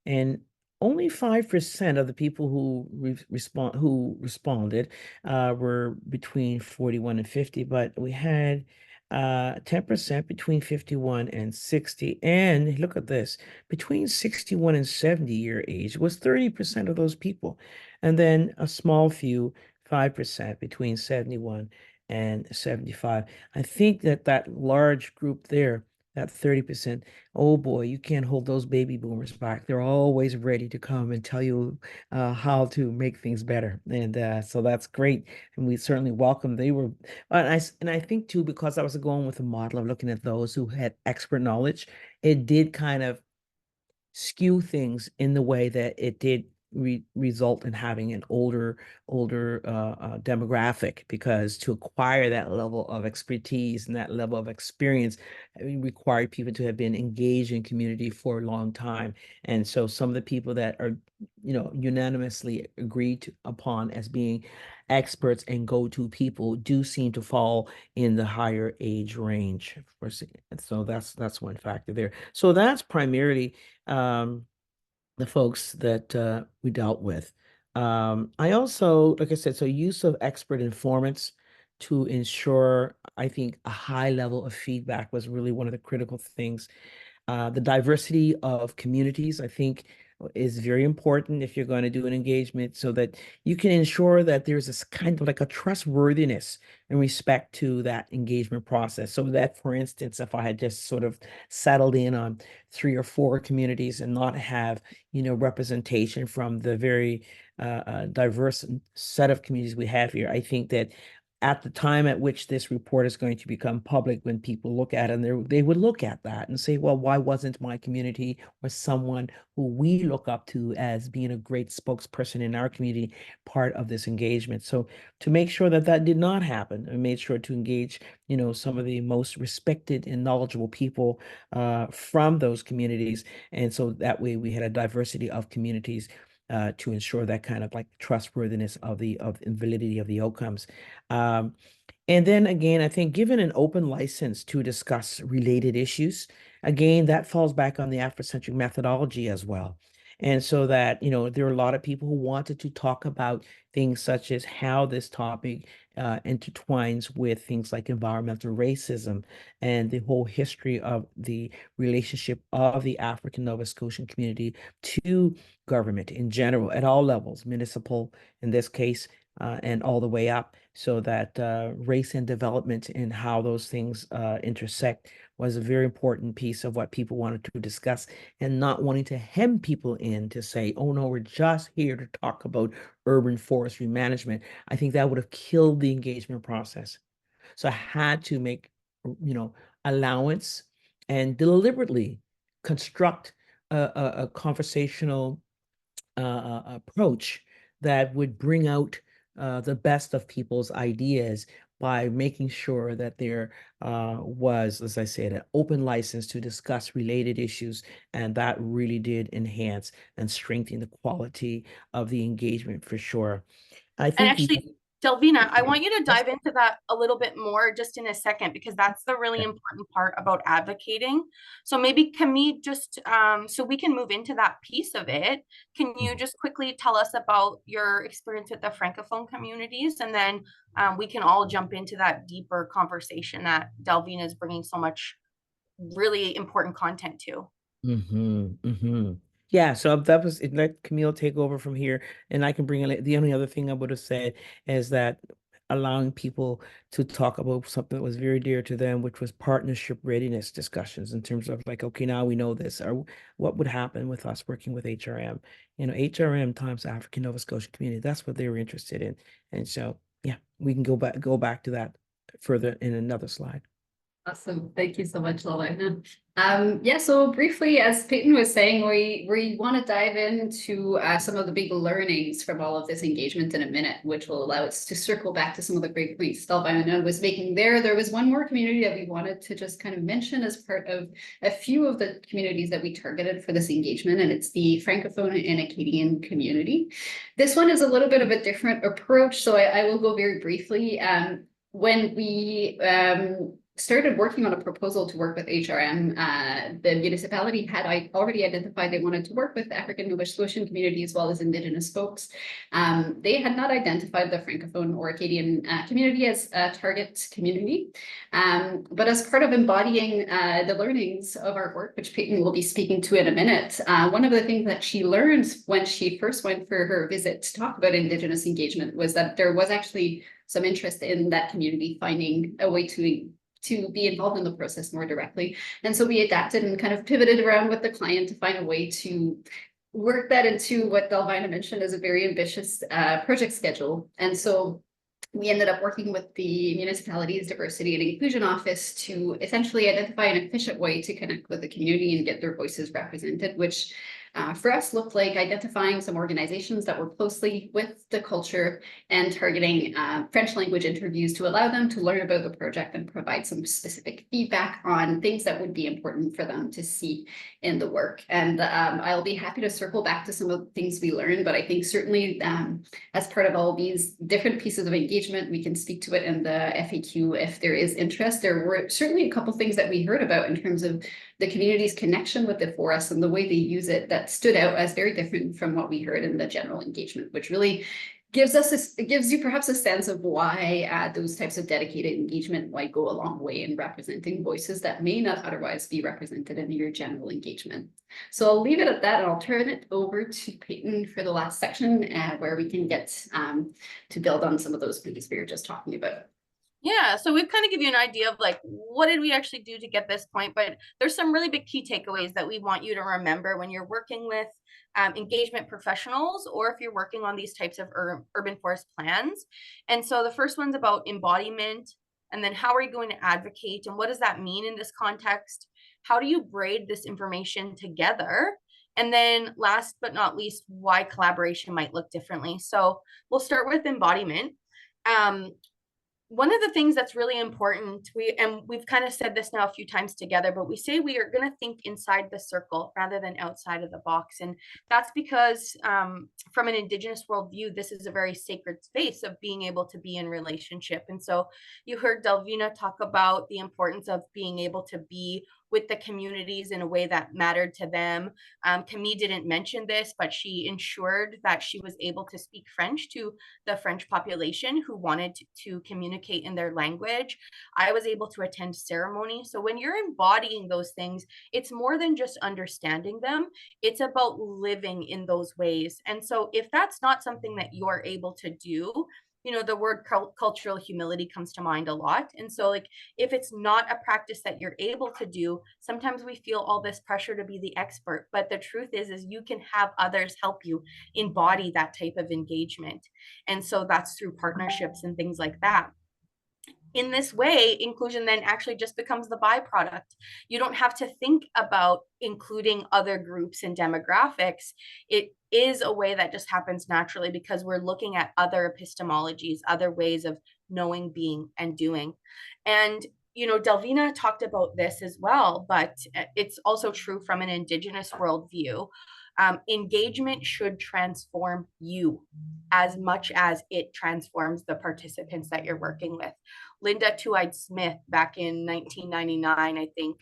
And only 5% of the people who responded were between 41 and 50, but we had 10% between 51 and 60. And look at this, between 61 and 70-year age was 30% of those people. And then a small few, 5% between 71 and 75. I think that large group there, that 30%, oh boy, you can't hold those baby boomers back. They're always ready to come and tell you how to make things better. And so that's great. And we certainly welcome. They were, and I think too, because I was going with a model of looking at those who had expert knowledge, it did kind of skew things in the way that it did result in having an older demographic, because to acquire that level of expertise and that level of experience, required people to have been engaged in community for a long time. And so some of the people that are, unanimously agreed upon as being experts and go-to people do seem to fall in the higher age range. So that's one factor there. So that's primarily the folks that we dealt with. I also, like I said, so use of expert informants to ensure, I think, a high level of feedback was really one of the critical things. The diversity of communities, I think, is very important if you're going to do an engagement, so that you can ensure that there's this kind of like a trustworthiness in respect to that engagement process. So that, for instance, if I had just sort of settled in on 3 or 4 communities and not have, representation from the very diverse set of communities we have here, I think that at the time at which this report is going to become public, when people look at it, and they would look at that and say, well, why wasn't my community or someone who we look up to as being a great spokesperson in our community part of this engagement? So to make sure that that did not happen, I made sure to engage, some of the most respected and knowledgeable people from those communities. And so that way we had a diversity of communities to ensure that kind of like trustworthiness of validity of the outcomes. And then again, I think given an open license to discuss related issues, again, that falls back on the Afrocentric methodology as well. And so that, there are a lot of people who wanted to talk about things such as how this topic intertwines with things like environmental racism and the whole history of the relationship of the African Nova Scotian community to government in general at all levels, municipal, in this case, and all the way up, so that race and development and how those things intersect was a very important piece of what people wanted to discuss, and not wanting to hem people in to say, oh no, we're just here to talk about urban forestry management. I think that would have killed the engagement process. So I had to make, allowance and deliberately construct a conversational approach that would bring out the best of people's ideas by making sure that there was, as I said, an open license to discuss related issues. And that really did enhance and strengthen the quality of the engagement for sure. I And think actually, Delvina, I want you to dive into that a little bit more just in a second, because that's the really important part about advocating. So maybe Camille, just so we can move into that piece of it, can you just quickly tell us about your experience with the Francophone communities? And then we can all jump into that deeper conversation that Delvina is bringing so much really important content to. Yeah, so that was it. Let Camille take over from here, and I can bring in the only other thing I would have said is that allowing people to talk about something that was very dear to them, which was partnership readiness discussions in terms of like, okay, now we know this, or what would happen with us working with HRM. HRM times African Nova Scotia community, that's what they were interested in. And so, yeah, we can go back to that further in another slide. Awesome. Thank you so much, Lalina. Yeah, so briefly, as Peyton was saying, we want to dive into some of the big learnings from all of this engagement in a minute, which will allow us to circle back to some of the great points Delvina was making there. There was one more community that we wanted to just kind of mention as part of a few of the communities that we targeted for this engagement, and it's the Francophone and Acadian community. This one is a little bit of a different approach, so I will go very briefly. When we started working on a proposal to work with HRM, the municipality had already identified they wanted to work with African Nova Scotian community as well as Indigenous folks. They had not identified the Francophone or Acadian community as a target community. But as part of embodying the learnings of our work, which Peyton will be speaking to in a minute, one of the things that she learned when she first went for her visit to talk about Indigenous engagement was that there was actually some interest in that community finding a way to be involved in the process more directly. And so we adapted and kind of pivoted around with the client to find a way to work that into what Delvina mentioned as a very ambitious project schedule. And so we ended up working with the municipality's diversity and inclusion office to essentially identify an efficient way to connect with the community and get their voices represented, which for us looked like identifying some organizations that work closely with the culture and targeting French language interviews to allow them to learn about the project and provide some specific feedback on things that would be important for them to see in the work. And I'll be happy to circle back to some of the things we learned, but I think certainly as part of all these different pieces of engagement, we can speak to it in the FAQ if there is interest. There were certainly a couple things that we heard about in terms of the community's connection with the forest and the way they use it that stood out as very different from what we heard in the general engagement, which really gives you perhaps a sense of why those types of dedicated engagement might go a long way in representing voices that may not otherwise be represented in your general engagement. So I'll leave it at that, and I'll turn it over to Peyton for the last section where we can get to build on some of those things we were just talking about. Yeah, so we've kind of given you an idea of like, what did we actually do to get this point? But there's some really big key takeaways that we want you to remember when you're working with engagement professionals, or if you're working on these types of urban forest plans. And so the first one's about embodiment, and then how are you going to advocate, and what does that mean in this context? How do you braid this information together? And then last but not least, why collaboration might look differently. So we'll start with embodiment. One of the things that's really important, we've kind of said this now a few times together, but we say we are going to think inside the circle rather than outside of the box. And that's because from an Indigenous worldview, this is a very sacred space of being able to be in relationship. And so you heard Delvina talk about the importance of being able to be with the communities in a way that mattered to them. Camille didn't mention this, but she ensured that she was able to speak French to the French population who wanted to communicate in their language. I was able to attend ceremony. So when you're embodying those things, it's more than just understanding them. It's about living in those ways. And so if that's not something that you're able to do, you know, the word cultural humility comes to mind a lot. And so like, if it's not a practice that you're able to do, sometimes we feel all this pressure to be the expert. But the truth is you can have others help you embody that type of engagement. And so that's through partnerships and things like that. In this way, inclusion then actually just becomes the byproduct. You don't have to think about including other groups and demographics. It is a way that just happens naturally because we're looking at other epistemologies, other ways of knowing, being, and doing. And, you know, Delvina talked about this as well, but it's also true from an Indigenous worldview. Engagement should transform you as much as it transforms the participants that you're working with. Linda Two-Eyed-Smith back in 1999, I think,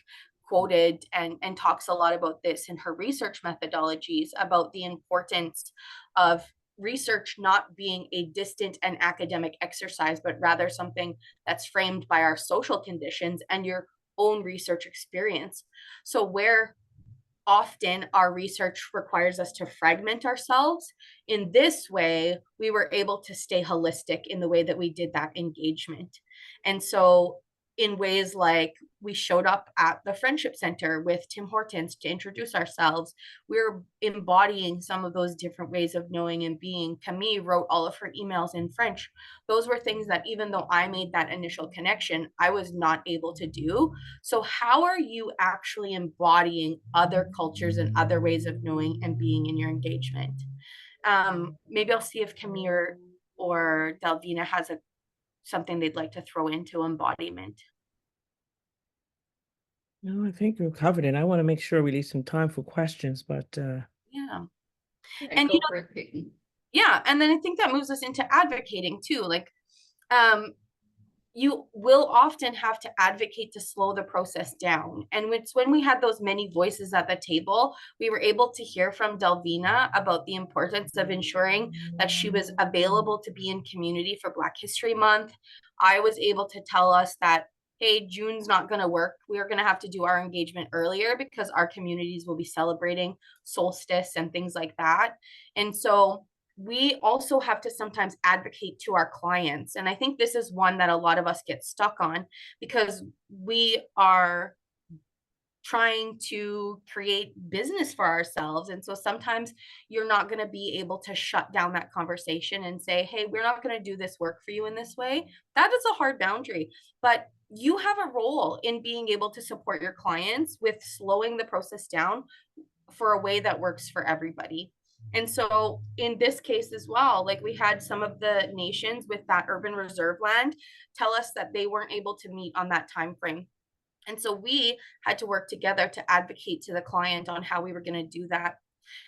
quoted and talks a lot about this in her research methodologies about the importance of research not being a distant and academic exercise, but rather something that's framed by our social conditions and your own research experience. So where often our research requires us to fragment ourselves, in this way, we were able to stay holistic in the way that we did that engagement. And so in ways like we showed up at the Friendship Center with Tim Hortons to introduce ourselves, we're embodying some of those different ways of knowing and being. Camille wrote all of her emails in French. Those were things that even though I made that initial connection, I was not able to do. So how are you actually embodying other cultures and other ways of knowing and being in your engagement? Maybe I'll see if Camille or Delvina has something they'd like to throw into embodiment. No, I think we're covered, and I want to make sure we leave some time for questions, but yeah. And go for it, Peyton. Yeah, and then I think that moves us into advocating too. Like, you will often have to advocate to slow the process down. And it's when we had those many voices at the table, we were able to hear from Delvina about the importance of ensuring that she was available to be in community for Black History Month. I was able to tell us that, hey, June's not going to work. We are going to have to do our engagement earlier because our communities will be celebrating solstice and things like that. And so we also have to sometimes advocate to our clients. And I think this is one that a lot of us get stuck on because we are trying to create business for ourselves. And so sometimes you're not going to be able to shut down that conversation and say, hey, we're not going to do this work for you in this way. That is a hard boundary, but you have a role in being able to support your clients with slowing the process down for a way that works for everybody. And so in this case as well, like we had some of the nations with that urban reserve land tell us that they weren't able to meet on that time frame. And so we had to work together to advocate to the client on how we were going to do that.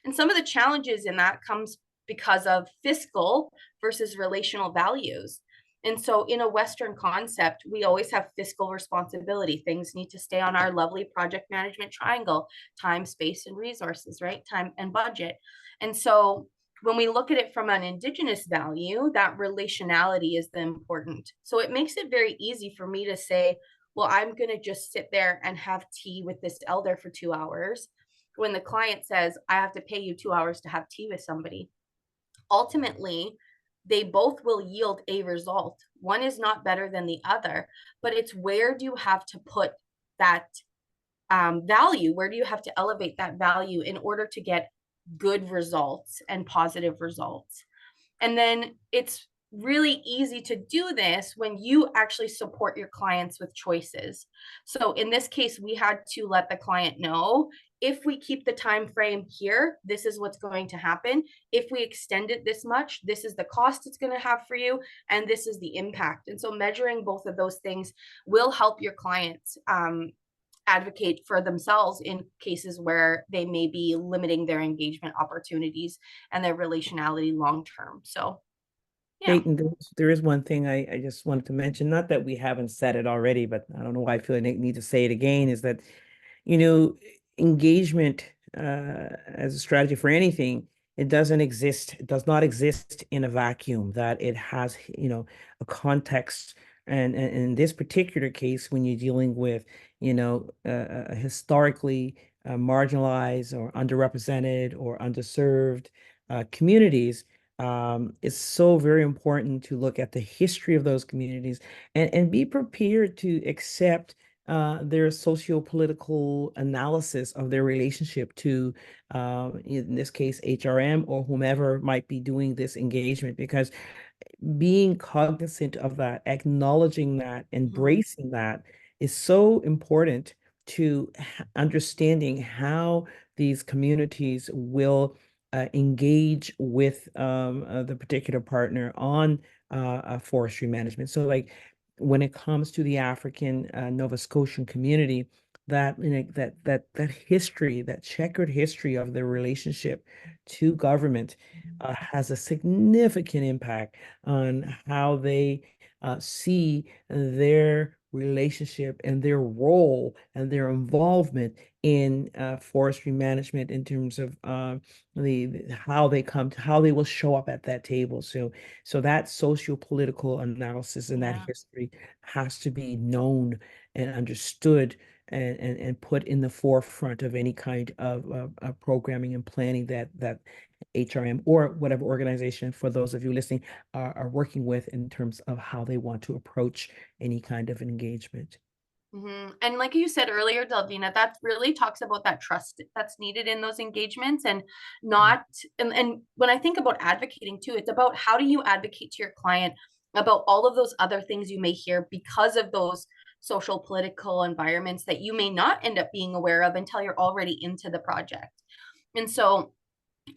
And some of the challenges in that comes because of fiscal versus relational values. And so in a Western concept, we always have fiscal responsibility. Things need to stay on our lovely project management triangle: time, space, and resources, right? Time and budget. And so when we look at it from an Indigenous value, that relationality is the important. So it makes it very easy for me to say, well, I'm going to just sit there and have tea with this elder for 2 hours. When the client says, I have to pay you 2 hours to have tea with somebody, ultimately, they both will yield a result. One is not better than the other, but it's where do you have to put that value? Where do you have to elevate that value in order to get good results and positive results? And then it's really easy to do this when you actually support your clients with choices. So in this case, we had to let the client know, if we keep the time frame here, this is what's going to happen. If we extend it this much, this is the cost it's going to have for you, and this is the impact. And so measuring both of those things will help your clients advocate for themselves in cases where they may be limiting their engagement opportunities and their relationality long term. So yeah. Peyton, there is one thing I just wanted to mention, not that we haven't said it already, but I don't know why I feel I need to say it again, is that, you know, engagement as a strategy for anything, it does not exist in a vacuum, that it has, you know, a context. And in this particular case, when you're dealing with, you know, historically marginalized or underrepresented or underserved communities, it's so very important to look at the history of those communities and be prepared to accept their socio-political analysis of their relationship to, in this case, HRM or whomever might be doing this engagement, because being cognizant of that, acknowledging that, embracing that is so important to understanding how these communities will engage with the particular partner on forestry management. So like when it comes to the African Nova Scotian community, that, you know, that history, that checkered history of their relationship to government has a significant impact on how they see their relationship and their role and their involvement in forestry management, in terms of how they will show up at that table. So that socio-political analysis and that history has to be known and understood and put in the forefront of any kind of programming and planning that HRM or whatever organization, for those of you listening, are working with, in terms of how they want to approach any kind of engagement. And like you said earlier, Delvina, that really talks about that trust that's needed in those engagements, and not, and when I think about advocating too, it's about how do you advocate to your client about all of those other things you may hear because of those social political environments that you may not end up being aware of until you're already into the project. And so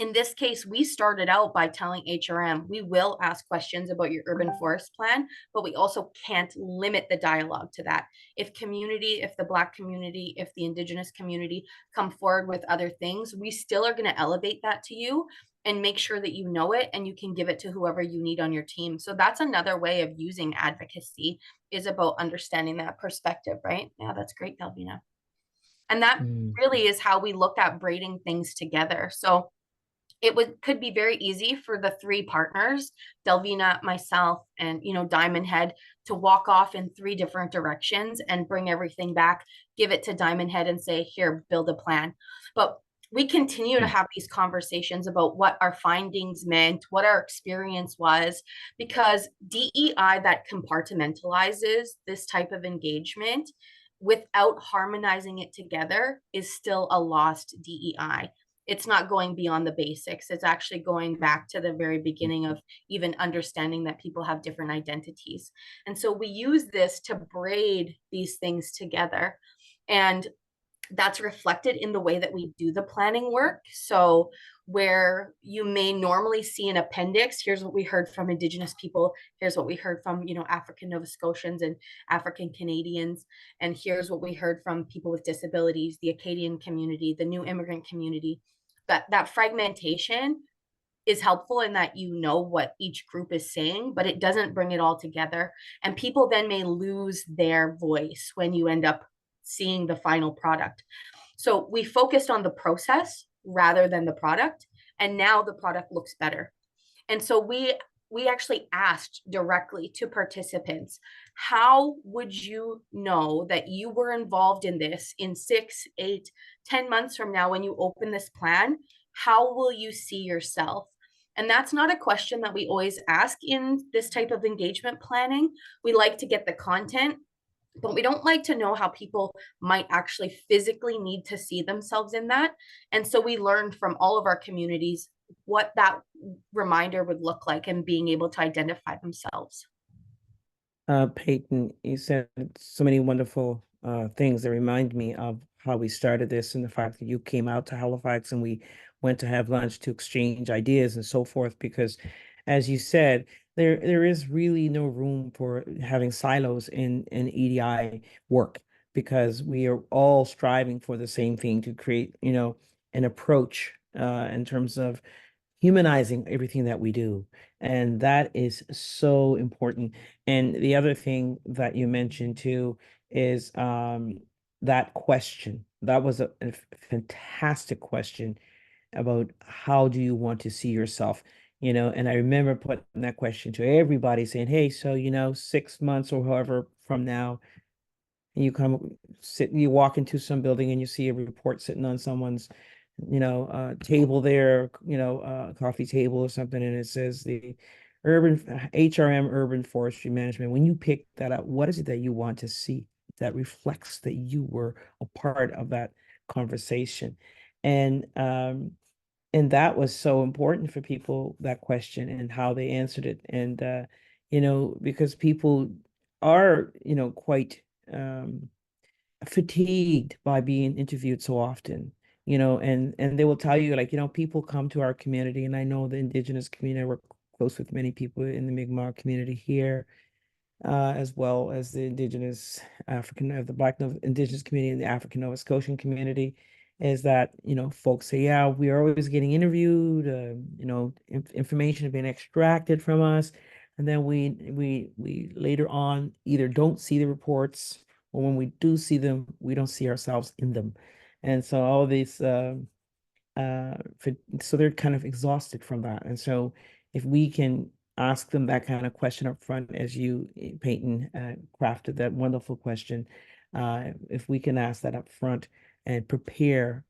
in this case, we started out by telling HRM, we will ask questions about your urban forest plan, but we also can't limit the dialogue to that. If the Black community, if the Indigenous community come forward with other things, we still are going to elevate that to you and make sure that you know it and you can give it to whoever you need on your team. So that's another way of using advocacy, is about understanding that perspective, right? Yeah, that's great, Delvina. And that really is how we look at braiding things together. So could be very easy for the three partners, Delvina, myself, and Diamond Head, to walk off in three different directions and bring everything back, give it to Diamond Head and say, here, build a plan. But we continue to have these conversations about what our findings meant, what our experience was, because DEI that compartmentalizes this type of engagement without harmonizing it together is still a lost DEI. It's not going beyond the basics. It's actually going back to the very beginning of even understanding that people have different identities. And so we use this to braid these things together. And that's reflected in the way that we do the planning work. So where you may normally see an appendix, here's what we heard from Indigenous people, here's what we heard from African Nova Scotians and African Canadians, and here's what we heard from people with disabilities, the Acadian community, the new immigrant community. That fragmentation is helpful in that what each group is saying, but it doesn't bring it all together. And people then may lose their voice when you end up seeing the final product. So we focused on the process rather than the product, and now the product looks better. And so we actually asked directly to participants, how would you know that you were involved in this in 6, 8, 10 months from now when you open this plan? How will you see yourself? And that's not a question that we always ask in this type of engagement planning. We like to get the content, but we don't like to know how people might actually physically need to see themselves in that. And so we learned from all of our communities what that reminder would look like and being able to identify themselves. Peyton, you said so many wonderful things that remind me of how we started this, and the fact that you came out to Halifax and we went to have lunch to exchange ideas and so forth, because as you said, there is really no room for having silos in EDI work, because we are all striving for the same thing, to create, an approach in terms of humanizing everything that we do. And that is so important. And the other thing that you mentioned too is that question. That was a fantastic question about how do you want to see yourself, and I remember putting that question to everybody saying, hey, so 6 months or however from now, and you walk into some building and you see a report sitting on someone's table there, coffee table or something, and it says the HRM urban forestry management. When you pick that up, what is it that you want to see that reflects that you were a part of that conversation? And that was so important for people, that question and how they answered it. And because people are quite fatigued by being interviewed so often, and they will tell you, like, people come to our community, and I know the Indigenous community, I work close with many people in the Mi'kmaq community here, as well as the Indigenous the Black Indigenous community and the African Nova Scotian community, is that, folks say, yeah, we are always getting interviewed, information being extracted from us. And then we later on either don't see the reports, or when we do see them, we don't see ourselves in them. And so all these, so they're kind of exhausted from that. And so if we can ask them that kind of question up front, as you, Peyton, crafted that wonderful question, if we can ask that up front and prepare,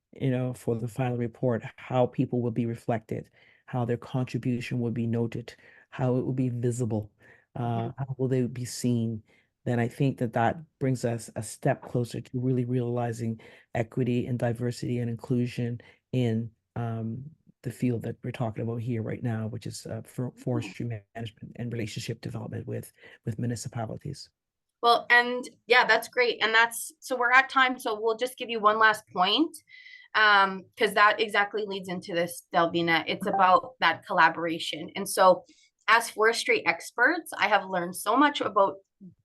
for the final report, how people will be reflected, how their contribution will be noted, how it will be visible, how will they be seen, then I think that brings us a step closer to really realizing equity and diversity and inclusion in the field that we're talking about here right now, which is forestry management and relationship development with municipalities. Well, and yeah, that's great. And so we're at time. So we'll just give you one last point, because that exactly leads into this, Delvina. It's about that collaboration. And so as forestry experts, I have learned so much about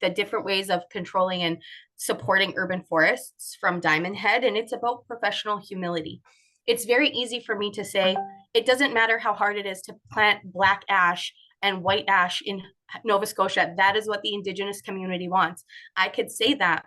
the different ways of controlling and supporting urban forests from Diamond Head, and it's about professional humility. It's very easy for me to say, it doesn't matter how hard it is to plant black ash and white ash in Nova Scotia. That is what the Indigenous community wants. I could say that,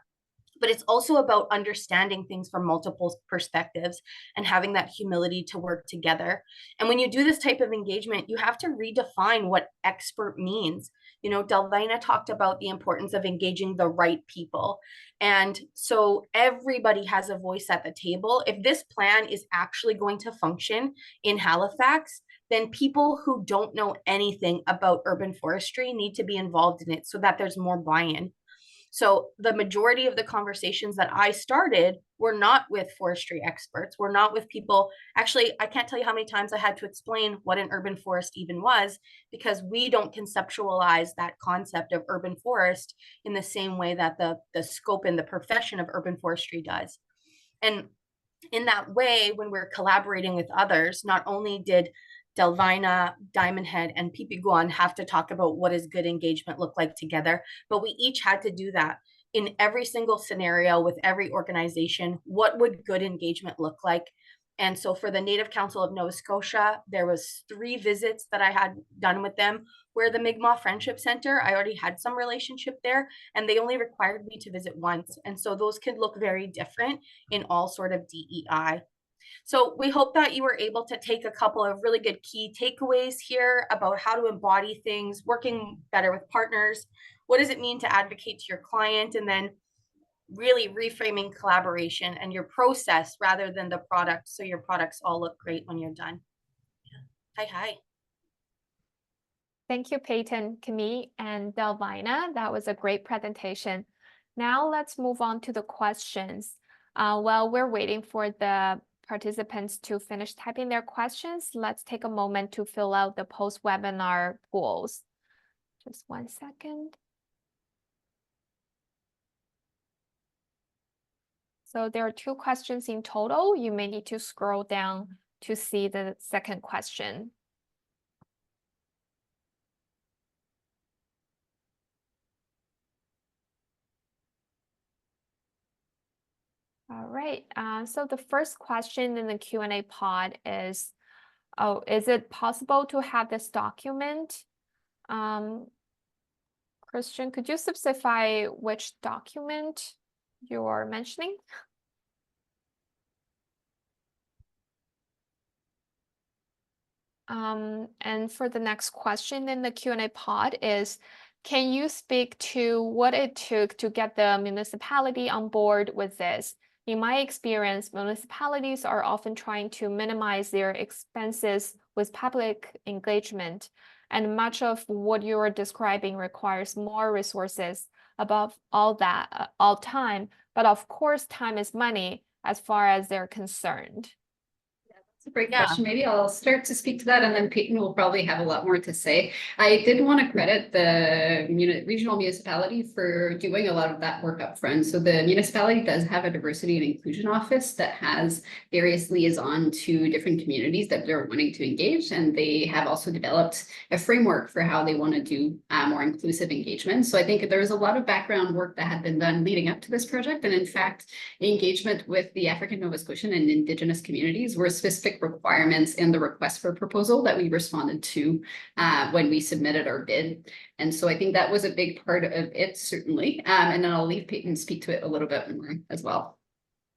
but it's also about understanding things from multiple perspectives and having that humility to work together. And when you do this type of engagement, you have to redefine what expert means. Delvina talked about the importance of engaging the right people. And so everybody has a voice at the table. If this plan is actually going to function in Halifax, then people who don't know anything about urban forestry need to be involved in it so that there's more buy-in. So the majority of the conversations that I started were not with forestry experts, were not with people. Actually, I can't tell you how many times I had to explain what an urban forest even was, because we don't conceptualize that concept of urban forest in the same way that the scope and the profession of urban forestry does. And in that way, when we're collaborating with others, not only did Delvina, Diamond Head, and pipikwan have to talk about what does good engagement look like together, but we each had to do that in every single scenario with every organization. What would good engagement look like? And so for the Native Council of Nova Scotia, there was 3 visits that I had done with them, where the Mi'kmaq Friendship Center, I already had some relationship there, and they only required me to visit once. And so those could look very different in all sort of DEI. So we hope that you were able to take a couple of really good key takeaways here about how to embody things, working better with partners. What does it mean to advocate to your client? And then really reframing collaboration and your process rather than the product, so your products all look great when you're done. Hi. Thank you, Peyton, Camille, and Delvina. That was a great presentation. Now let's move on to the questions. While we're waiting for the participants to finish typing their questions, let's take a moment to fill out the post-webinar polls. Just 1 second. So there are 2 questions in total. You may need to scroll down to see the second question. All right, so the first question in the Q&A pod is, is it possible to have this document? Christian, could you specify which document you're mentioning? And for the next question in the Q&A pod is, can you speak to what it took to get the municipality on board with this? In my experience, municipalities are often trying to minimize their expenses with public engagement, and much of what you're describing requires more resources. Above all that, all time, but of course, time is money as far as they're concerned. That's a great question. Maybe I'll start to speak to that, and then Peyton will probably have a lot more to say. I did want to credit the regional municipality for doing a lot of that work up front. So the municipality does have a diversity and inclusion office that has various liaison to different communities that they're wanting to engage, and they have also developed a framework for how they want to do more inclusive engagement. So I think there was a lot of background work that had been done leading up to this project, and in fact, engagement with the African Nova Scotian and Indigenous communities were specific requirements in the request for proposal that we responded to when we submitted our bid. And so I think that was a big part of it, certainly. And then I'll leave Peyton speak to it a little bit more as well.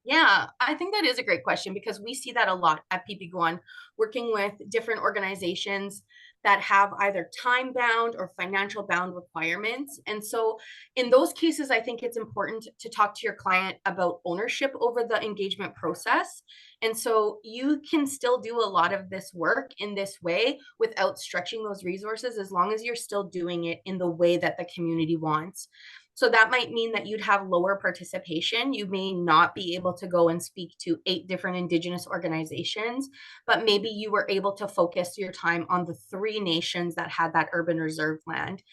Yeah, I think that is a great question, because we see that a lot at pipikwan, working with different organizations that have either time-bound or financial-bound requirements. And so in those cases, I think it's important to talk to your client about ownership over the engagement process. And so you can still do a lot of this work in this way without stretching those resources, as long as you're still doing it in the way that the community wants. So that might mean that you'd have lower participation. You may not be able to go and speak to 8 different Indigenous organizations, but maybe you were able to focus your time on the 3 nations that had that urban reserve land.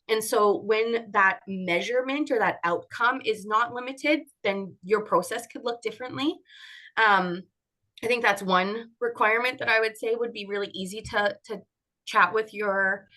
And so when that measurement or that outcome is not limited, then your process could look differently. I think that's one requirement that I would say would be really easy to chat with your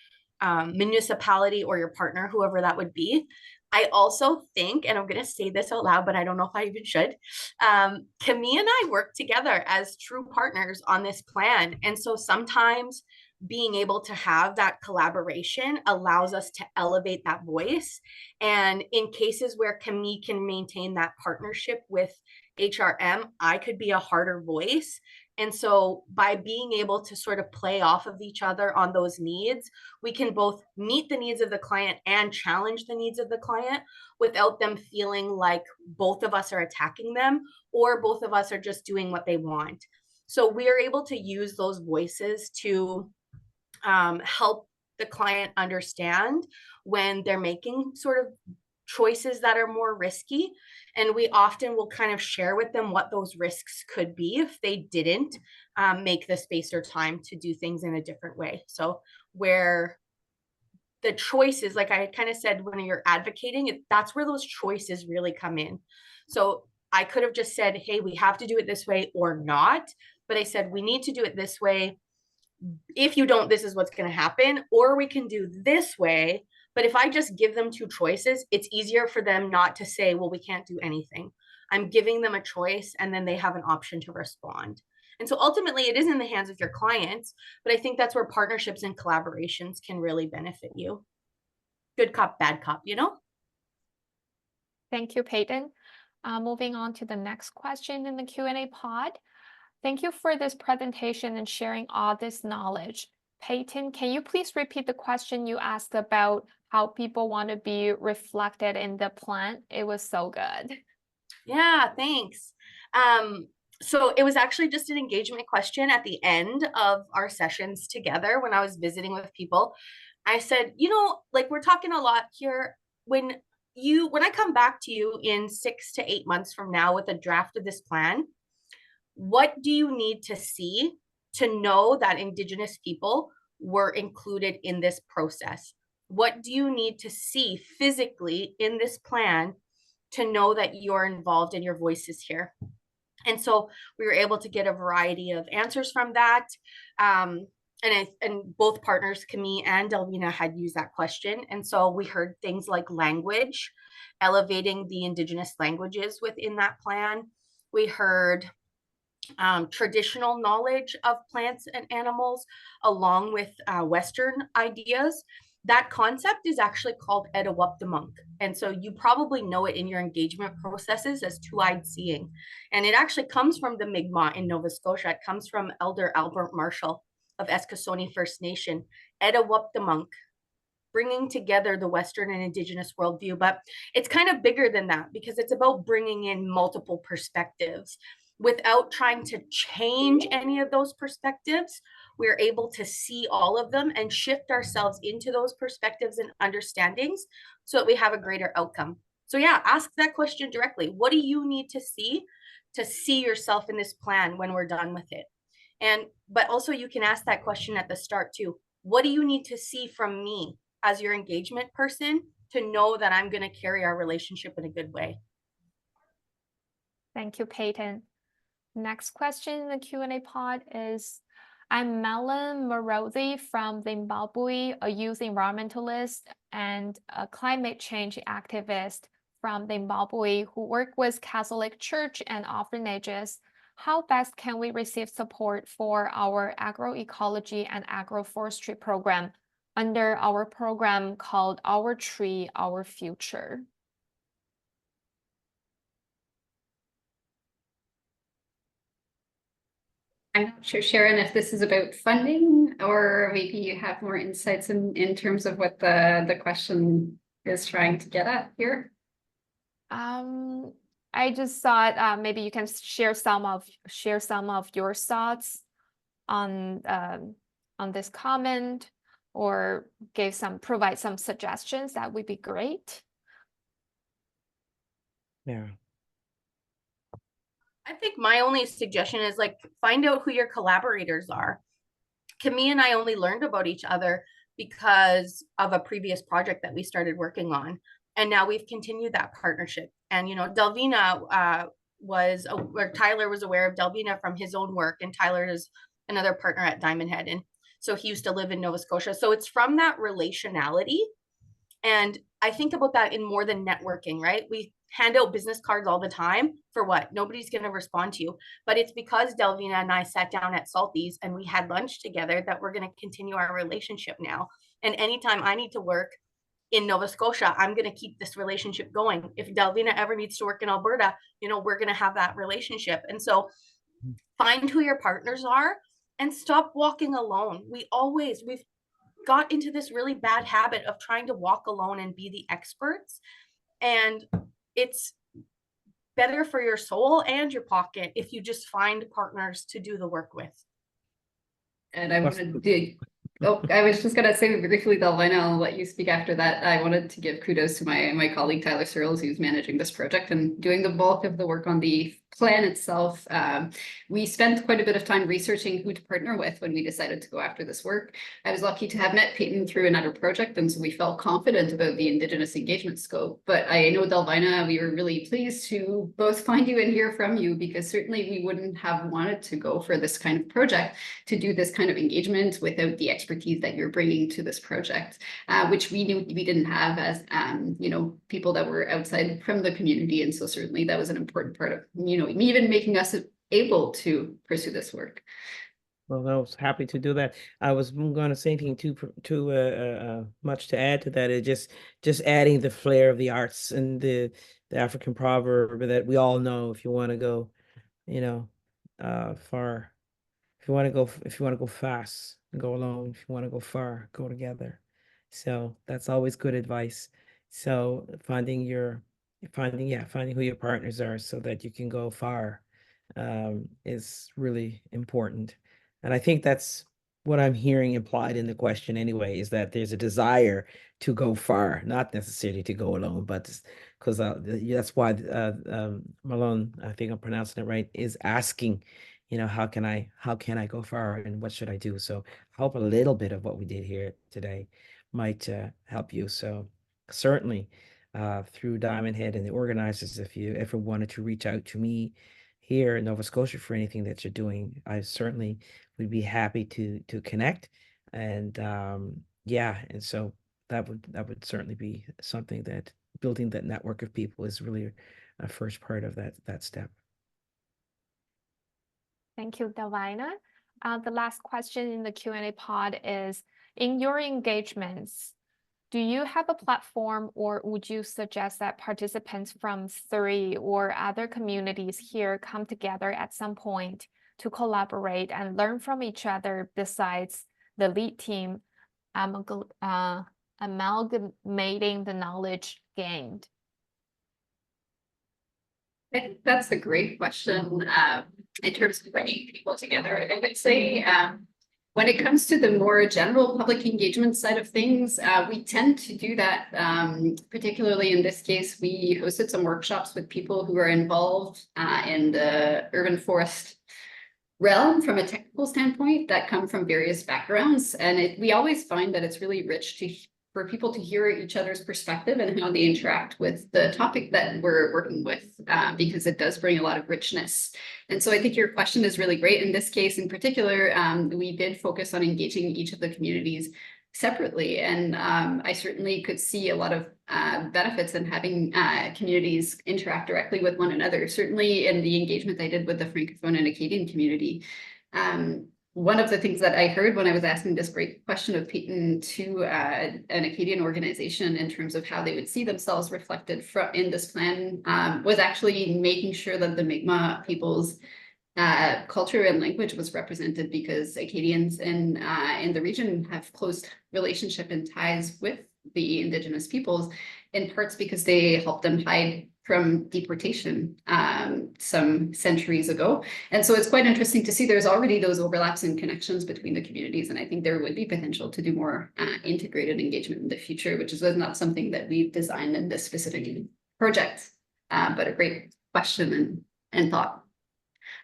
municipality or your partner, whoever that would be. I also think, and I'm going to say this out loud, but I don't know if I even should, Camille and I work together as true partners on this plan. And so sometimes being able to have that collaboration allows us to elevate that voice. And in cases where Camille can maintain that partnership with HRM, I could be a harder voice. And so by being able to sort of play off of each other on those needs, we can both meet the needs of the client and challenge the needs of the client without them feeling like both of us are attacking them or both of us are just doing what they want. So we are able to use those voices to help the client understand when they're making sort of choices that are more risky. And we often will kind of share with them what those risks could be if they didn't make the space or time to do things in a different way. So where the choices, like I kind of said, when you're advocating, that's where those choices really come in. So I could have just said, hey, we have to do it this way or not. But I said, we need to do it this way. If you don't, this is what's going to happen. Or we can do this way. But if I just give them 2 choices, it's easier for them not to say, well, we can't do anything. I'm giving them a choice, and then they have an option to respond. And so ultimately, it is in the hands of your clients. But I think that's where partnerships and collaborations can really benefit you. Good cop, bad cop, you know? Thank you, Peyton. Moving on to the next question in the Q&A pod. Thank you for this presentation and sharing all this knowledge. Peyton, can you please repeat the question you asked about how people want to be reflected in the plan? It was so good. Yeah, thanks. So it was actually just an engagement question at the end of our sessions together when I was visiting with people. I said, you know, like we're talking a lot here. When I come back to you in 6 to 8 months from now with a draft of this plan, what do you need to see to know that Indigenous people were included in this process? What do you need to see physically in this plan to know that you're involved and your voice is here? And so we were able to get a variety of answers from that. And both partners, Camille and Delvina, had used that question. And so we heard things like language, elevating the Indigenous languages within that plan. We heard traditional knowledge of plants and animals, along with Western ideas. that concept is actually called edawaptamunk. And so you probably know it in your engagement processes as two-eyed seeing. And it actually comes from the Mi'kmaq in Nova Scotia. It comes from Elder Albert Marshall of Eskasoni First Nation. Edawaptamunk, bringing together the Western and Indigenous worldview. But it's kind of bigger than that, because it's about bringing in multiple perspectives. Without trying to change any of those perspectives, we're able to see all of them and shift ourselves into those perspectives and understandings so that we have a greater outcome. So yeah, ask that question directly. What do you need to see yourself in this plan when we're done with it? But also you can ask that question at the start too. What do you need to see from me as your engagement person to know that I'm going to carry our relationship in a good way? Thank you, Peyton. Next question in the Q&A pod is, I'm Melon Morosi from Zimbabwe, a youth environmentalist and a climate change activist from Zimbabwe who work with Catholic Church and orphanages. How best can we receive support for our agroecology and agroforestry program under our program called Our Tree, Our Future? I'm not sure, Sharon, if this is about funding, or maybe you have more insights in terms of what the question is trying to get at here. I just thought maybe you can share some of your thoughts on this comment, or provide some suggestions. That would be great. Yeah. I think my only suggestion is like, find out who your collaborators are. Camille and I only learned about each other because of a previous project that we started working on. And now we've continued that partnership. And, you know, Delvina Tyler was aware of Delvina from his own work. And Tyler is another partner at Diamond Head. And so he used to live in Nova Scotia. So it's from that relationality. And I think about that in more than networking, right? We hand out business cards all the time for what? Nobody's going to respond to you. But it's because Delvina and I sat down at Salty's and we had lunch together that we're going to continue our relationship now. And anytime I need to work in Nova Scotia, I'm going to keep this relationship going. If Delvina ever needs to work in Alberta, you know, we're going to have that relationship. And so find who your partners are and stop walking alone. We've got into this really bad habit of trying to walk alone and be the experts. And it's better for your soul and your pocket if you just find partners to do the work with. And I wanted to I was just gonna say briefly, Delvina, I'll let you speak after that. I wanted to give kudos to my colleague Tyler Searles, who's managing this project and doing the bulk of the work on the plan itself. We spent quite a bit of time researching who to partner with when we decided to go after this work. I was lucky to have met Peyton through another project, and so we felt confident about the Indigenous engagement scope. But I know, Delvina, we were really pleased to both find you and hear from you, because certainly we wouldn't have wanted to go for this kind of project, to do this kind of engagement without the expertise that you're bringing to this project, which we knew we didn't have as, you know, people that were outside from the community. And so certainly that was an important part of, you know, even making us able to pursue this work. Well, I was happy to do that. I was going to say anything too much to add to that. Is just adding the flair of the arts and the African proverb that we all know. If you want to go, you know, far. If you want to go fast, go alone. If you want to go far, go together. So that's always good advice. So finding who your partners are so that you can go far is really important. And I think that's what I'm hearing implied in the question anyway, is that there's a desire to go far, not necessarily to go alone, but because that's why Malone, I think I'm pronouncing it right, is asking, you know, how can I go far and what should I do? So I hope a little bit of what we did here today might help you. So certainly through Diamond Head and the organizers, if you ever wanted to reach out to me here in Nova Scotia for anything that you're doing, I certainly would be happy to connect. And yeah, and so that would certainly be something that building that network of people is really a first part of that step. Thank you, Delvina. The last question in the Q&A pod is, in your engagements, Do you have a platform, or would you suggest that participants from Surrey or other communities here come together at some point to collaborate and learn from each other besides the lead team amalgamating the knowledge gained? I think that's a great question in terms of bringing people together. I would say when it comes to the more general public engagement side of things, we tend to do that. Particularly in this case, we hosted some workshops with people who are involved in the urban forest realm from a technical standpoint that come from various backgrounds. And we always find that it's really rich for people to hear each other's perspective and how they interact with the topic that we're working with, because it does bring a lot of richness. And so I think your question is really great. In this case in particular, we did focus on engaging each of the communities separately. And I certainly could see a lot of benefits in having communities interact directly with one another. Certainly in the engagement I did with the Francophone and Acadian community, one of the things that I heard when I was asking this great question of Peyton to an Acadian organization in terms of how they would see themselves reflected in this plan was actually making sure that the Mi'kmaq people's culture and language was represented, because Acadians in the region have close relationship and ties with the Indigenous peoples, in parts because they helped them hide from deportation some centuries ago. And so it's quite interesting to see there's already those overlaps and connections between the communities. And I think there would be potential to do more integrated engagement in the future, which is not something that we've designed in this specific project, but a great question and thought.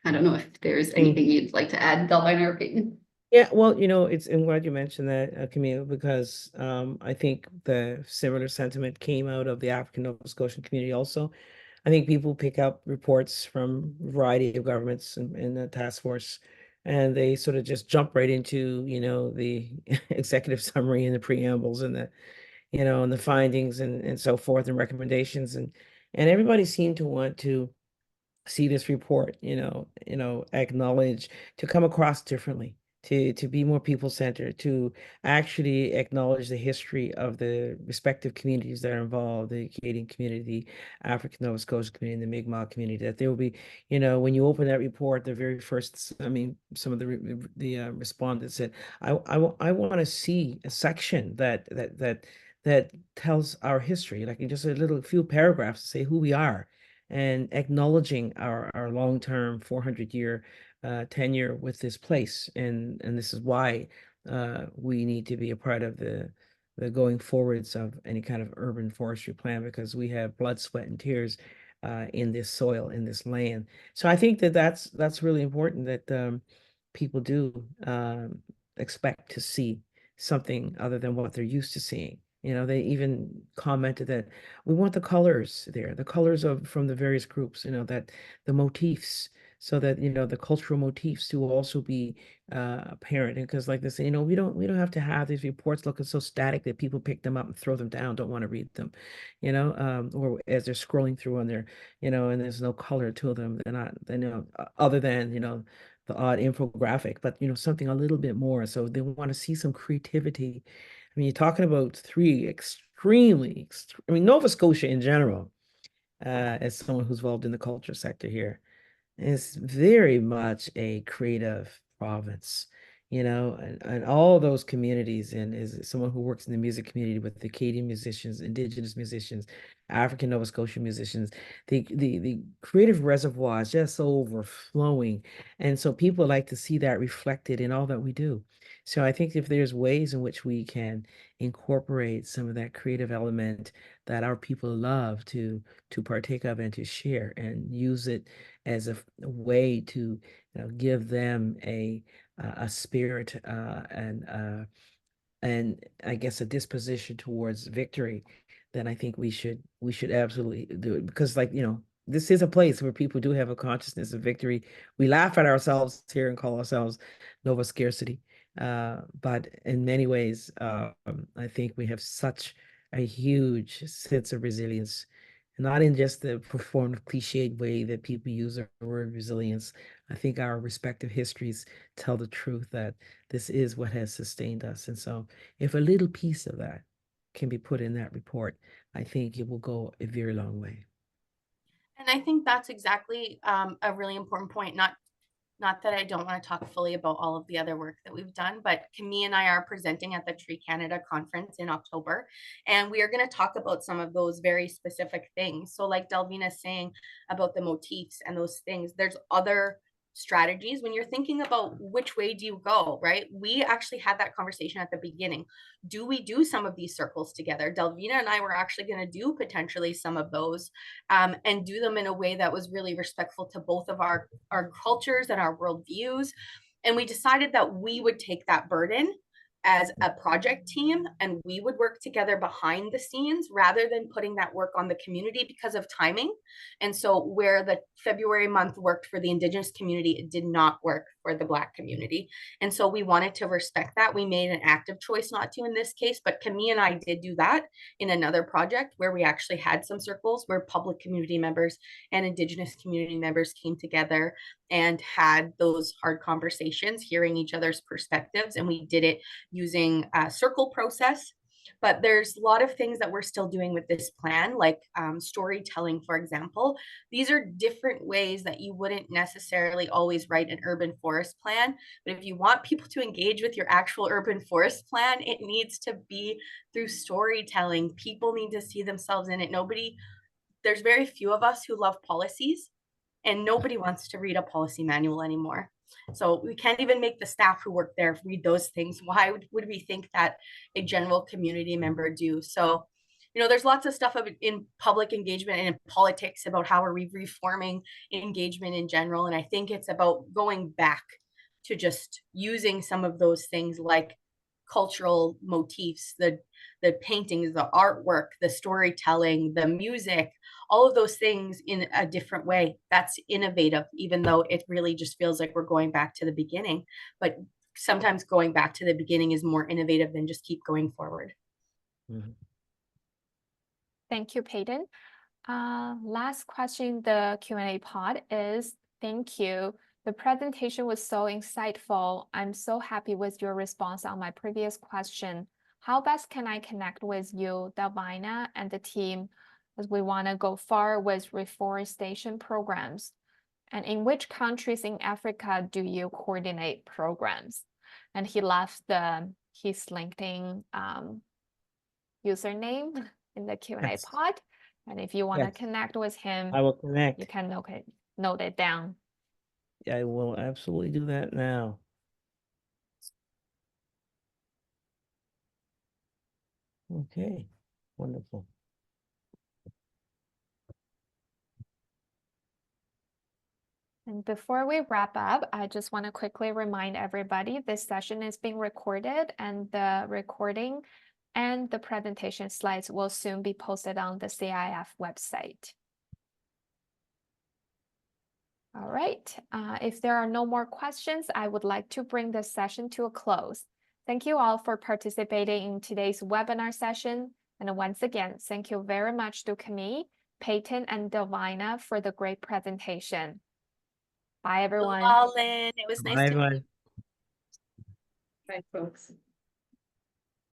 I don't know if there's anything you'd like to add, Delvina or Peyton. Yeah, well, I'm glad you mentioned that, Camille, because I think the similar sentiment came out of the African Nova Scotian community also. I think people pick up reports from a variety of governments in the task force, and they sort of just jump right into, the executive summary and the preambles and and the findings and so forth and recommendations. And everybody seemed to want to see this report, acknowledge, to come across differently, to be more people-centered, to actually acknowledge the history of the respective communities that are involved, the Acadian community, African Nova Scotia community, and the Mi'kmaq community, that there will be, when you open that report, the very first, some of the respondents said, I want to see a section that tells our history, like in just a few paragraphs to say who we are, and acknowledging our long-term 400-year tenure with this place, and this is why we need to be a part of the going forwards of any kind of urban forestry plan, because we have blood, sweat, and tears in this soil, in this land. So I think that's really important, that people do expect to see something other than what they're used to seeing. They even commented that we want the colors there, the colors from the various groups, that the motifs, so that, the cultural motifs to also be apparent. And because like this, we don't have to have these reports looking so static that people pick them up and throw them down, don't want to read them, or as they're scrolling through on their, and there's no color to them. They're not, other than, the odd infographic, but, something a little bit more. So they want to see some creativity. You're talking about three extremely, Nova Scotia in general, as someone who's involved in the culture sector here, is very much a creative province, and all those communities, and is someone who works in the music community with Acadian musicians, Indigenous musicians, African Nova Scotian musicians. The creative reservoir is just overflowing. And so people like to see that reflected in all that we do. So I think if there's ways in which we can incorporate some of that creative element that our people love to partake of and to share, and use it as a way to give them a spirit and I guess a disposition towards victory, then I think we should absolutely do it. Because this is a place where people do have a consciousness of victory. We laugh at ourselves here and call ourselves Nova Scarcity. But in many ways, I think we have such a huge sense of resilience, not in just the performed cliched way that people use the word resilience. I think our respective histories tell the truth that this is what has sustained us. And so if a little piece of that can be put in that report, I think it will go a very long way. And I think that's exactly a really important point. Not that I don't want to talk fully about all of the other work that we've done, but Camille and I are presenting at the Tree Canada conference in October, and we are going to talk about some of those very specific things. So like Delvina is saying about the motifs and those things, there's other strategies when you're thinking about which way do you go, right? We actually had that conversation at the beginning. Do we do some of these circles together? Delvina and I were actually going to do potentially some of those and do them in a way that was really respectful to both of our cultures and our worldviews. And we decided that we would take that burden as a project team and we would work together behind the scenes rather than putting that work on the community because of timing. And so where the February month worked for the Indigenous community, it did not work for the Black community. And so we wanted to respect that. We made an active choice not to in this case, but Camille and I did do that in another project where we actually had some circles where public community members and Indigenous community members came together and had those hard conversations, hearing each other's perspectives. And we did it using a circle process. But there's a lot of things that we're still doing with this plan, like storytelling, for example. These are different ways that you wouldn't necessarily always write an urban forest plan. But if you want people to engage with your actual urban forest plan, it needs to be through storytelling. People need to see themselves in it. There's very few of us who love policies, and nobody wants to read a policy manual anymore. So we can't even make the staff who work there read those things. Why would we think that a general community member do? So, there's lots of stuff in public engagement and in politics about how are we reforming engagement in general. And I think it's about going back to just using some of those things like cultural motifs, the paintings, the artwork, the storytelling, the music, all of those things in a different way. That's innovative, even though it really just feels like we're going back to the beginning. But sometimes going back to the beginning is more innovative than just keep going forward. Mm-hmm. Thank you, Peyton. Last question, the Q&A pod is, thank you. The presentation was so insightful. I'm so happy with your response on my previous question. How best can I connect with you, Delvina, and the team as we want to go far with reforestation programs? And in which countries in Africa do you coordinate programs? And he left his LinkedIn username in the Q&A Yes. pod. And if you want to Yes. connect with him, I will connect. you can note it down. I will absolutely do that now. Okay, wonderful. And before we wrap up, I just want to quickly remind everybody this session is being recorded, and the recording and the presentation slides will soon be posted on the CIF website. All right, if there are no more questions, I would like to bring this session to a close. Thank you all for participating in today's webinar session. And once again, thank you very much to Camille, Peyton, and Delvina for the great presentation. Bye, everyone. It was nice Bye, to meet you. everyone. Bye, folks.